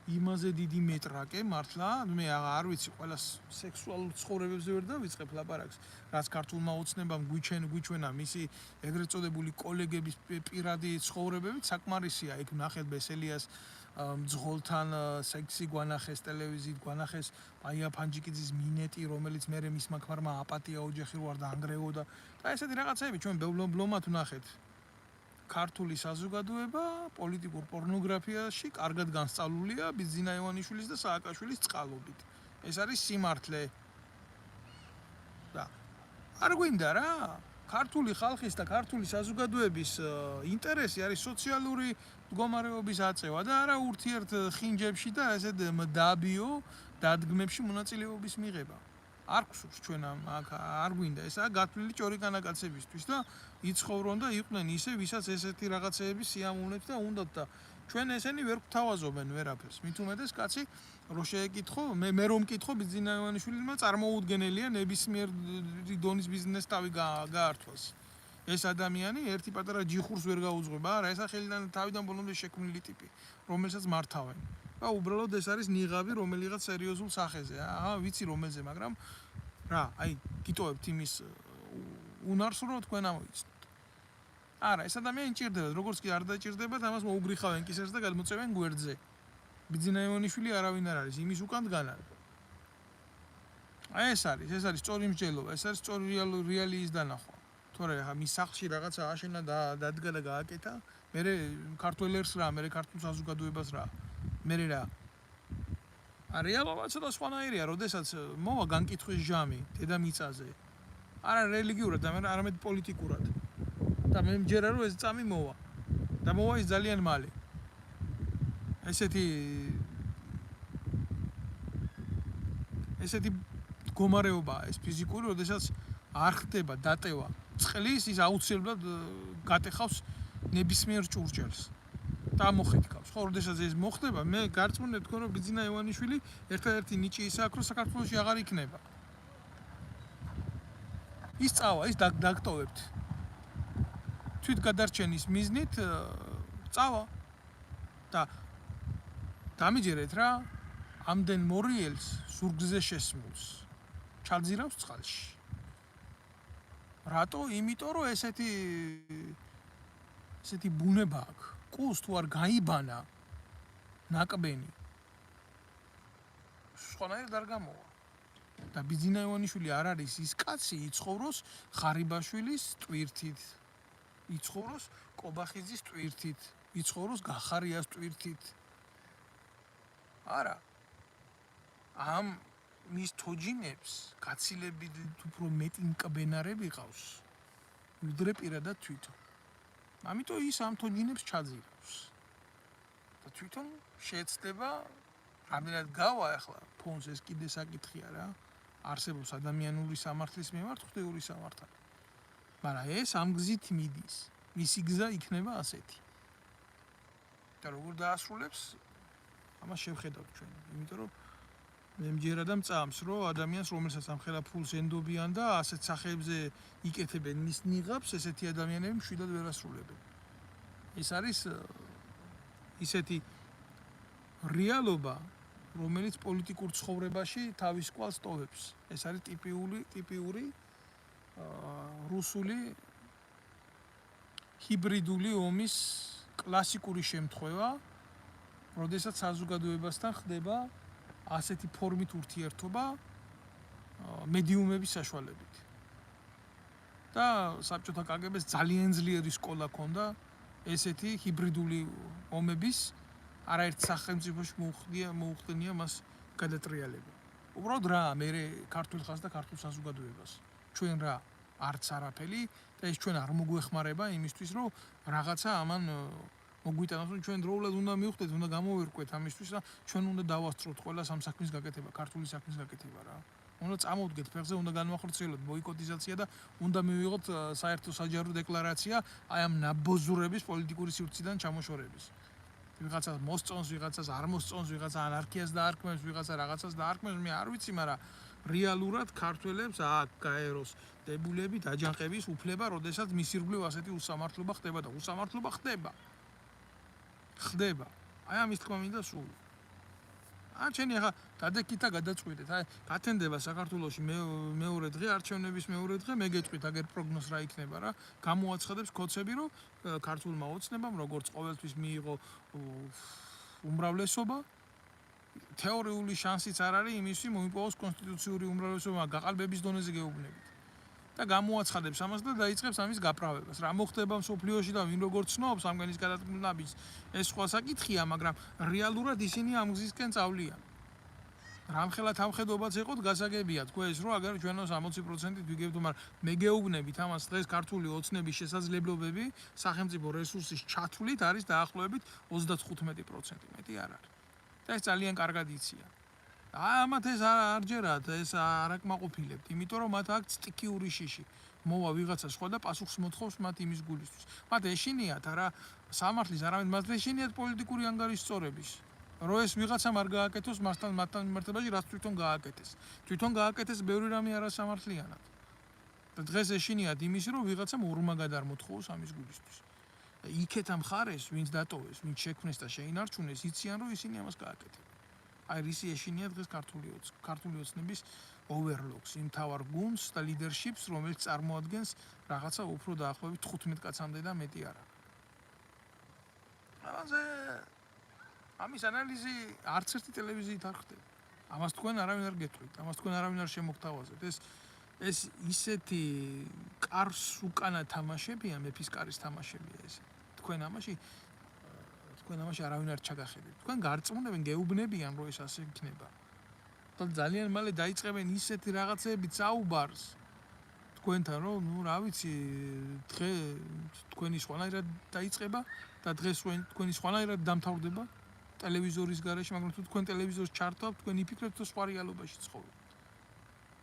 იმაზე დიდი მეტრაკე მართლა, მე არ ვიცი, ყველა სექსუალურ ცხოვრებებზე ვერ დავიწყებ ლაპარაკს, რაც ქართულმა ოცნებამ გვიჩვენა მისი ეგრეთ წოდებული კოლეგების პირადი ცხოვრებებით, საკმარისია იქ ნახეთ ბესელიას მძღოლთან სექსი გვანახეს ტელევიზიით, გვანახეს აია ფანჯიკიძის მინეტი, რომელიც მერე მისმა ქმარმა აპატია ოჯახი რო არ დაანგრევოდა და ესეთი რაღაცები ჩვენ ბლომად ვნახეთ. ქართული საზოგადოება პოლიტიკურ პორნოგრაფიაში კარგად განსწავლულია ბიძინა ივანიშვილის და სააკაშვილის წყალობით. ეს არის სიმართლე. და არ გვინდა რა, ქართული ხალხის და ქართული საზოგადოების ინტერესი არის სოციალური მდგომარეობის აწევა და არა ურთიერთ ხინჯებში და ესეთ მდაბიო დადგმებში მონაწილეობის მიღება. არ გსურს ჩვენ აქ არ გვინდა ესაა გათვლილი ჭორიკანაკაცებისთვის და იცხოვრონ და იყვნენ ისე ვისაც ესეთი რაღაცეები სიამოვნებს და უნდათ და ჩვენ ესენი ვერ გვთავაზობენ ვერაფერს. მით უმეტეს კაცი რო შეეკითხო, მე რომ მკითხო ბიძინა ივანიშვილმა წარმოუდგენელია ნებისმიერ დონის ბიზნეს თავი გაართვას. ეს ადამიანი ერთი პატარა ჯიხურს ვერ გაუძღვება, არა, ეს ხელიდან თავიდან ბოლომდე შექმნილი ტიპი, რომელსაც მართავენ. და უბრალოდ ეს არის ნიღაბი რომელიღაც სერიოზულ სახეზე. ვიცი რომელზე, მაგრამ რა, აი, გიტოვებთ იმის უნარს რომ თქვენ ამოიცნოთ. არა, ეს ადამიანი ჭირდება, როგორც კი არ დაჭირდებათ, ამას მოუგრიხავენ კისერს და გადმოწევენ გვერდზე. ბიძინა ივანიშვილი არავინ არ არის, იმის უკან დგანან. აი ეს არის სწორი მსჯელობა, ეს არის სწორი რეალიის დანახვა. თორე ახლა მის სახლში რაღაცა აშენა და დადგა და გააკეთა, მე ქართველერს რა, მე ქართულ საზოგადოებას რა. მე რა რეალობაც და სხვანაირია, როდესაც მოვა განკითხვის ჟამი დედამიწაზე არა რელიგიურად, არამედ პოლიტიკურად. და მე მჯერა რომ ეს წამი მოვა. და მოვა ის ძალიან მალე. ესეთი მდგომარეობაა ეს ფიზიკური, როდესაც არ ხდება დატევა წყლის, ის აუცილებლად გატეხავს ნებისმიერ ჭურჭელს. და მოხეთქავს. ხო, როდესაც ეს მოხდება, მე გარწმუნებული ვთქვა, რომ ბიძინა ივანიშვილი ერთადერთი ნიჭი ისაა, რომ საქართველოში აღარ იქნება. ის წავა, ის დაგტოვებთ. თვით გადარჩენის მიზნით წავა და დამიჯერეთ რა, ამდენ მორიელს ზურგზე შესმულს. ჩაძირავს წყალში. რატო? იმიტომ რომ ესეთი ბუნება აქვს. კუს თუ არ გაიბანა ნაკბენი. სხვანაირად არ გამოვა. და ბიძინა ივანიშვილი არ არის ის კაცი, იცხოვროს ხარიბაშვილის ტვირთით. იცხოვროს კობახიძის ტვირთით, იცხოვროს გახარიას ტვირთით. არა. ამ მის თოჯინებს გაცილებით უფრო მეტი მკბენარები ყავს. ვიდრე პირადად თვითონ. ამიტომ ის ამ თოჯინებს ჩაძირავს. და თვითონ შეეცდება რამდენად გავა ახლა ფონს ეს კიდე საკითხია რა. არსებობს ადამიანური სამართლის მიმართ ღვთიური სამართალი. მაგრამ ეს ამ გზით მიდის. მისი გზა იქნება ასეთი. და როგორ დაასრულებს? ამას შევხედავთ ჩვენ. იმიტომ რომ მე მჯერა და მწამს, რომ ადამიანს, რომელსაც ამხელა ფულს ენდობიან და ასეთ სახეებზე იკეთებენ მის ნიღაბს, ესეთი ადამიანები მშვიდად ვერ ასრულებენ. ეს არის ისეთი რეალობა, რომელიც პოლიტიკურ ცხოვრებაში თავის კვალს ტოვებს. ეს არის ტიპიური რუსული ჰიბრიდული ომის კლასიკური შემთხვევა, როდესაც საზოგადოებასთან ხდება ასეთი ფორმით ურთიერთობა მედიუმების საშუალებით. და საბჭოთა კგბ-ს ძალიან ძლიერი სკოლა ჰქონდა ესეთი ჰიბრიდული ომების არაერთ სახელმწიფოში მოუხდენია მას გადატრიალება. უბრალოდ რა, მე ქართულ ხალხს და ქართულ საზოგადოებას. ჩვენ რა არც არაფერი და ეს ჩვენ არ მოგვეხმარება იმისთვის, რომ რაღაცა ამან მოგვიტანოს, რომ ჩვენ დროულად უნდა მივხვდეთ, უნდა გამოვერკვეთ ამისთვის და ჩვენ უნდა დავასწროთ ყველა ამ საქმის გაკეთება, ქართული საქმის გაკეთება რა. უნდა წამოვდგეთ ფეხზე, უნდა განვახორციელოთ ბოიკოტიზაცია და უნდა მივიღოთ საერთო საჯარო დეკლარაცია აი ამ ნაბოზურების პოლიტიკური სივრციდან ჩამოშორების. ვიღაცა მოსწონს, ვიღაცას არ მოსწონს, ვიღაცა ანარქიას დაარქმევს, ვიღაცა რაღაცას დაარქმევს, მე არ ვიცი, მაგრამ რეალურად ქართველებს აქ გაეროს დებულებით აჯანყების უფლება, როდესაც მის ირგვლივ ასეთი უსამართლობა ხდება და უსამართლობა ხდება. აი ამის თქმა მინდა სულ. ჩვენი ახლა დადექითა გადაწყვეტეთ, აი გათენდება საქართველოში მეორე დღე, არჩევნების მეორე დღე, მე გეტყვით აგერ პროგნოზ რა იქნება რა, გამოაცხადებს კოცები, რომ ქართულმა ოცნებამ როგორც ყოველთვის მიიღო უმრავლესობა, თეორიული შანსიც არ არის იმისთვის მოიპოვოს კონსტიტუციური უმრავლესობა გაყალბების დონეზე გეუბნებით. და გამოაცხადებს ამას და დაიწყებს ამის გაправებას. რა მოხდება მსოფლიოში და ვინ როგორ ცნობს ამგანის გადაწყვეტილების, ეს სხვა საკითხია, მაგრამ რეალურად ისინი ამ გზისკენ წავლიან. რამხელა თამხედობაც ეყოთ გასაგებია, თქვა ეს რომ აგერ ჩვენო 60%-ით ვიგებთ, მაგრამ მე გეუბნებით ამას დღეს ქართული ოცნების შესაძლებლობები სახელმწიფო რესურსის ჩათვლით არის დაახლოებით 35%, მეტი არ არის. და ეს ძალიან კარგად იციან. ამათ ეს არ ჯერათ, ეს არ აკმაყოფილებთ, იმიტომ რომ მათ აქვს სტიქიური შიში. მოვა ვიღაცა სხვა და პასუხს მოთხოვს მათ იმის გულისთვის. მათ ეშინიათ არა სამართლის, არამედ მათ ეშინიათ პოლიტიკური ანგარიშსწორების. რომ ეს ვიღაცამ არ გააკეთოს მასთან მიმართებაში, რაც თვითონ გააკეთეს. თვითონ გააკეთეს ბევრი რამე არასამართლიანად. და დღეს ეშინიათ იმისი, რომ ვიღაცამ ორმაგად არ მოთხოვოს ამის გულისთვის. იქეთ ამ ხარეს, ვინც დატოვეს, ვინც შექმნეს და შეინარჩუნეს, იციან რომ ისინი ამას გააკეთებენ. აი რისი ეშინია დღეს ქართული ოცნების overlocks, იმ თავარ გუნდს და leadership-ს, რომელიც წარმოადგენს რაღაცა უფრო დაახლოებით 15 კაცამდე და მეტი არა. ამის ანალიზი არც ერთი ტელევიზიით არ ხდება. ამას თქვენ არავინ არ გეტყვით, ამას თქვენ არავინ არ შემოგთავაზებთ. ეს ისეთი კარს უკანა თამაშებია, მეფის კარის თამაშებია ეს. თქვენ ამაში არავინ არ ჩაგახედეთ. თქვენ გარწმუნებენ, გეუბნებიან, რომ ეს ასე იქნება. და ძალიან მალე დაიწყებენ ისეთი რაღაცეები წაუბარს. თქვენთან რომ ნუ რა ვიცი დღე თქვენი სხვანაირად დაიწყება და დღეს თქვენი სხვანაირად დამთავრდება ტელევიზორის გარეშე, მაგრამ თუ თქვენ ტელევიზორს ჩართავთ, თქვენ იფიქრებთ რომ სხვა რეალობაში ცხოვრობთ.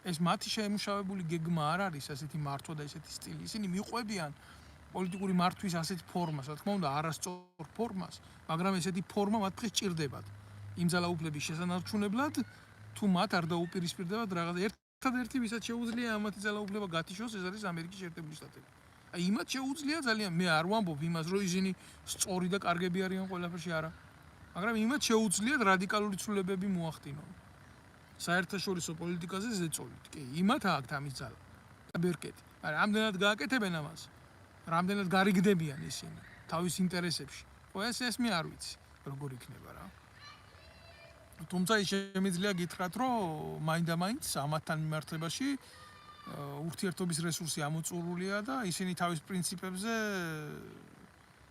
ეს მათი შემუშავებული გეგმა არ არის ასეთი მართვა და ესეთი სტილი. ისინი მიყვებიან პოლიტიკური მართვის ასეთ ფორმას, რა თქმა უნდა, არასწორ ფორმას, მაგრამ ესეთი ფორმა მათ დღეს ჭირდებათ. იმ ძალაუფლების შესანარჩუნებლად, თუ მათ არ დაუპირისპირდებათ რაღაც ერთადერთი, ვისაც შეუძლია ამათი ძალაუფლება გათიშოს, ეს არის ამერიკის შეერთებული შტატები. აი იმათ შეუძლია ძალიან, მე არ ვამბობ იმას, რომ ისინი სწორი და კარგები არიან ყველაფერში, არა. მაგრამ იმათ შეუძლიათ რადიკალური ცვლილებები მოახდინონ. საერთაშორისო პოლიტიკაზე ზეწოლით, კი, იმათ აქვთ ამის ძალა. და ბერკეტი. მაგრამ ამდენად გააკეთებენ ამას, რამდენად გარიგდებიან ისინი თავის ინტერესებში. ხო, ეს მე არ ვიცი, როგორ იქნება რა. თუმცა ის შემიძლია გითხრათ, რომ მაინდა-მაინც ამათთან მიმართებაში ურთიერთობის რესურსი ამოწურულია და ისინი თავის პრინციპებზე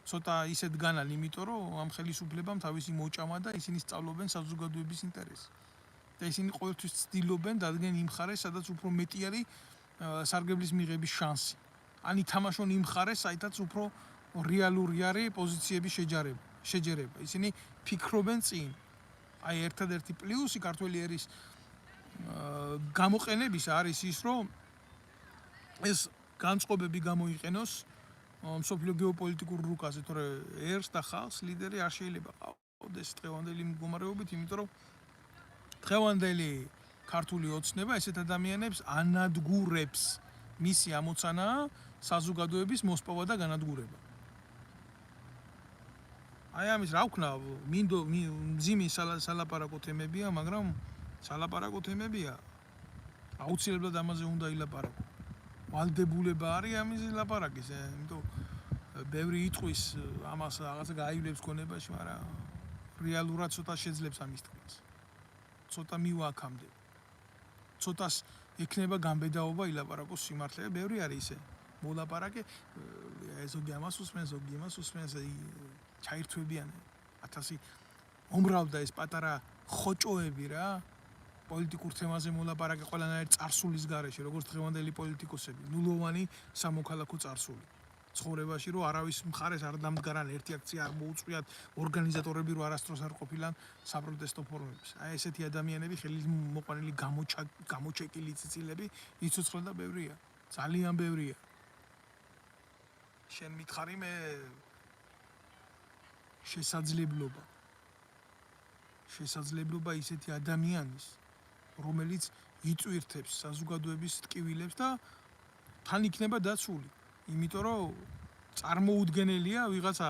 ცოტა ისეთ განან, იმიტომ რომ ამ ხელისუფლებამ თავისი მოჭამა და ისინი სწავლობენ საზოგადოების ინტერესს. და ისინი ყოველთვის ცდილობენ დადგენ იმ მხარეს, სადაც უფრო მეტი არის სარგებლის მიღების შანსი. ან ითამაშონ იმ მხარეს, საიდანაც უფრო რეალური არის პოზიციების შეჯერება. ისინი ფიქრობენ წინ. აი ერთადერთი პლუსი ქართველი ერის გამოყენების არის ის, რომ ეს განწყობები გამოიყენოს მსოფლიო გეოპოლიტიკურ რუკაზე, თორე ერს და ხალხს ლიდერი არ შეიძლება ყავდეს დღევანდელი მდგომარეობით, იმიტომ რომ დღევანდელი ქართული ოცნება ესეთ ადამიანებს ანადგურებს. მისი ამოცანაა საზოგადოების მოსპოვა და განადგურება. აი ამის რა ვქნა, მძიმე სალაპარაკო თემებია, მაგრამ სალაპარაკო თემებია. აუცილებლად ამაზე უნდა ილაპარაკო. ვალდებულება არის ამის ლაპარაკის, იმიტომ ბევრი იტყვის ამას რაღაცა გაივლებს გონებაში, მაგრამ რეალურად ცოტა შეძლებს ამის თქმას. ცოტა მივაქამდე. ცოტას ექნება გამბედაობა ილაპარაკოს სიმართლე. ბევრი არის ისე მოლაპარაკე, ზოგი ამას უსმენს, ზოგი იმას უსმენს, ჩაირთვებიან 1000 უმრავდა ეს პატარა ხოჭოები რა. პოლიტიკურ თემაზე მოლაპარაკე ყველანაირ წარსულის გარეშე, როგორც დღევანდელი პოლიტიკოსები, ნულოვანი სამოქალაქო წარსული. ცხოვრებაში რომ არავის მხარეს არ დამდგარან, ერთი აქცია არ მოუწყვიათ, ორგანიზატორები რო არასდროს არ ყოფილან საპროტესტო ფორუმებში. აი ესეთი ადამიანები, ხელით მოყვანილი გამოჩეკილი ციცილები, იცოცხლე და ბევრია. ძალიან ბევრია. შენ მითხარი მე შესაძლებლობა ისეთი ადამიანის, რომელიც იწვირთებს საზოგადოების ტკივილებს და თან იქნება დაცული. იმიტომ რომ წარმოუდგენელია ვიღაცა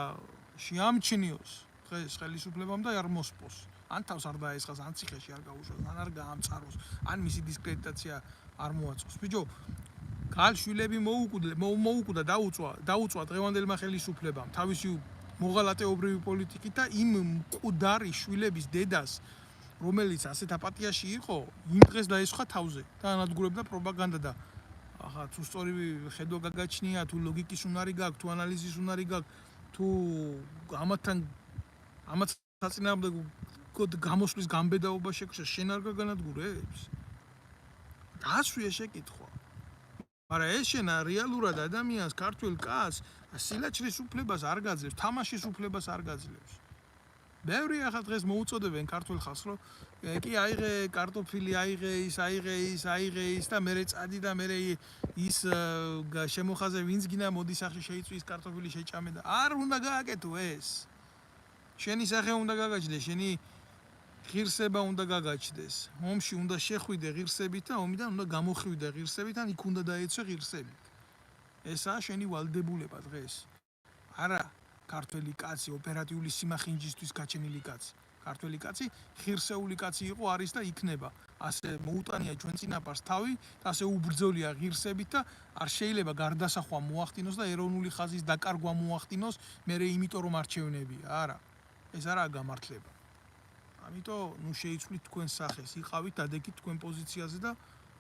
შეამჩნიოს დღეს ხელისუფლებამ და არ მოსპოს. ან თავს არ დაესხას, ან ციხეში არ გაუშვას, ან არ გაამწაროს, ან მისი დისკრედიტაცია არ მოაწყოს. ბიჭო, გალშვილები მოუკვდა დაუწვა დღევანდელმა ხელისუფლებამ თავისი მოღალატეობრივი პოლიტიკით და იმ მკვდარი შვილების დედას, რომელიც ასეთ აპატიაში იყო, იმ დღეს დაესხა თავზე და ანადგურებდა პროპაგანდა და ახლა თუ სწორი ხედვა გაგაჩნია, თუ ლოგიკის უნარი გაქვს, თუ ანალიზის უნარი გაქვს, თუ ამათ საწინააღმდეგო გამოსვლის გამბედაობა შეგჭირს, შენ არ გაგანადგურებს? დაასვია შეკითხვა. მაგრამ ეს შენ რეალურად ადამიანს, ქართველ კაცს, სილაჩრის უფლებას არ გაძლევს, თამაშის უფლებას არ გაძლევს. ბევრი ახლა დღეს მოუწოდებენ ქართველ ხალხს, რომ კი აიღე კარტოფილი, აიღე ის და მერე წადი და მერე ის შემოხაზე ვინც გინდა მოდი სახში შეიწვის კარტოფილი შეჭამე და არ უნდა გააკეთო ეს. შენი სახე უნდა გაგაჩნდეს, შენი ღირსება უნდა გაგაჩნდეს. ომში უნდა შეხვიდე ღირსებით და ომიდან უნდა გამოხვიდე ღირსებით, ან იქ უნდა დაეცვე ღირსებით. ესაა შენი ვალდებულება დღეს. არა ქართველი კაცი ოპერატიული სიმახინჯისთვის გაჩენილი კაცი. ქართველი კაცი ღირსეული კაცი იყო, არის და იქნება. ასე მოუტანია ჩვენ წინაპარს თავი, ასე უბრძოლია ღირსებით და არ შეიძლება გარდასახვა მოახდინოს და ეროვნული ხაზის დაკარგვა მოახდინოს, მერე იმიტომ რომ არჩევნებია. არა. ეს არაა გამართლება. ამიტომ ნუ შეიცვლით თქვენ სახეს, იყავით დადეკით თქვენ პოზიციაზე და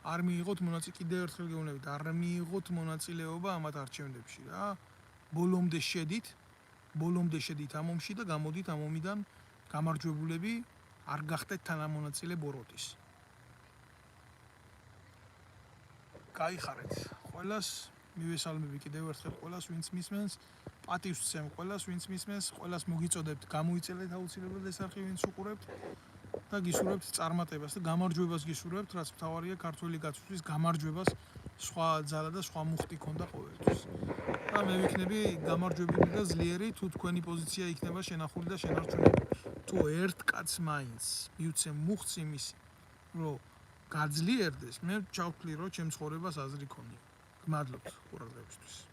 არ მიიღოთ მონაწილე, კიდევ ერთხელ გეუბნებით, არ მიიღოთ მონაწილეობა ამათ არჩევნებში რა. ბოლომდე შედით ამ ომში და გამოდით ამ ომიდან გამარჯვებულები, არ გახდეთ თანამონაწილე ბოროტის. გაიხარეთ. ყველას მივესალმები კიდევ ერთხელ ყველას ვინც მისმენს პატივს ვცემ ყველას ვინც მისმენს ყველას მოგიწოდებთ გამოიწელეთ აუცილებლად ეს არხი ვინც უყურებთ და გისურვებთ წარმატებას და გამარჯვებას გისურვებთ რაც მთავარია ქართველი გაცვლის გამარჯვებას სხვა ძალა და სხვა მუხტი ქონდა ყოველთვის და მე ვიქნები გამარჯვებული და ძლიერი თუ თქვენი პოზიცია იქნება შენახული და შენარჩუნებული თუ ერთ კაცს მაინც მივცე მუხტს იმისი რომ გაძლიერდეს მე ჩავთვლი რომ ჩემ ცხოვრებას აზრი ქონია გმადლობთ ყურადღებისთვის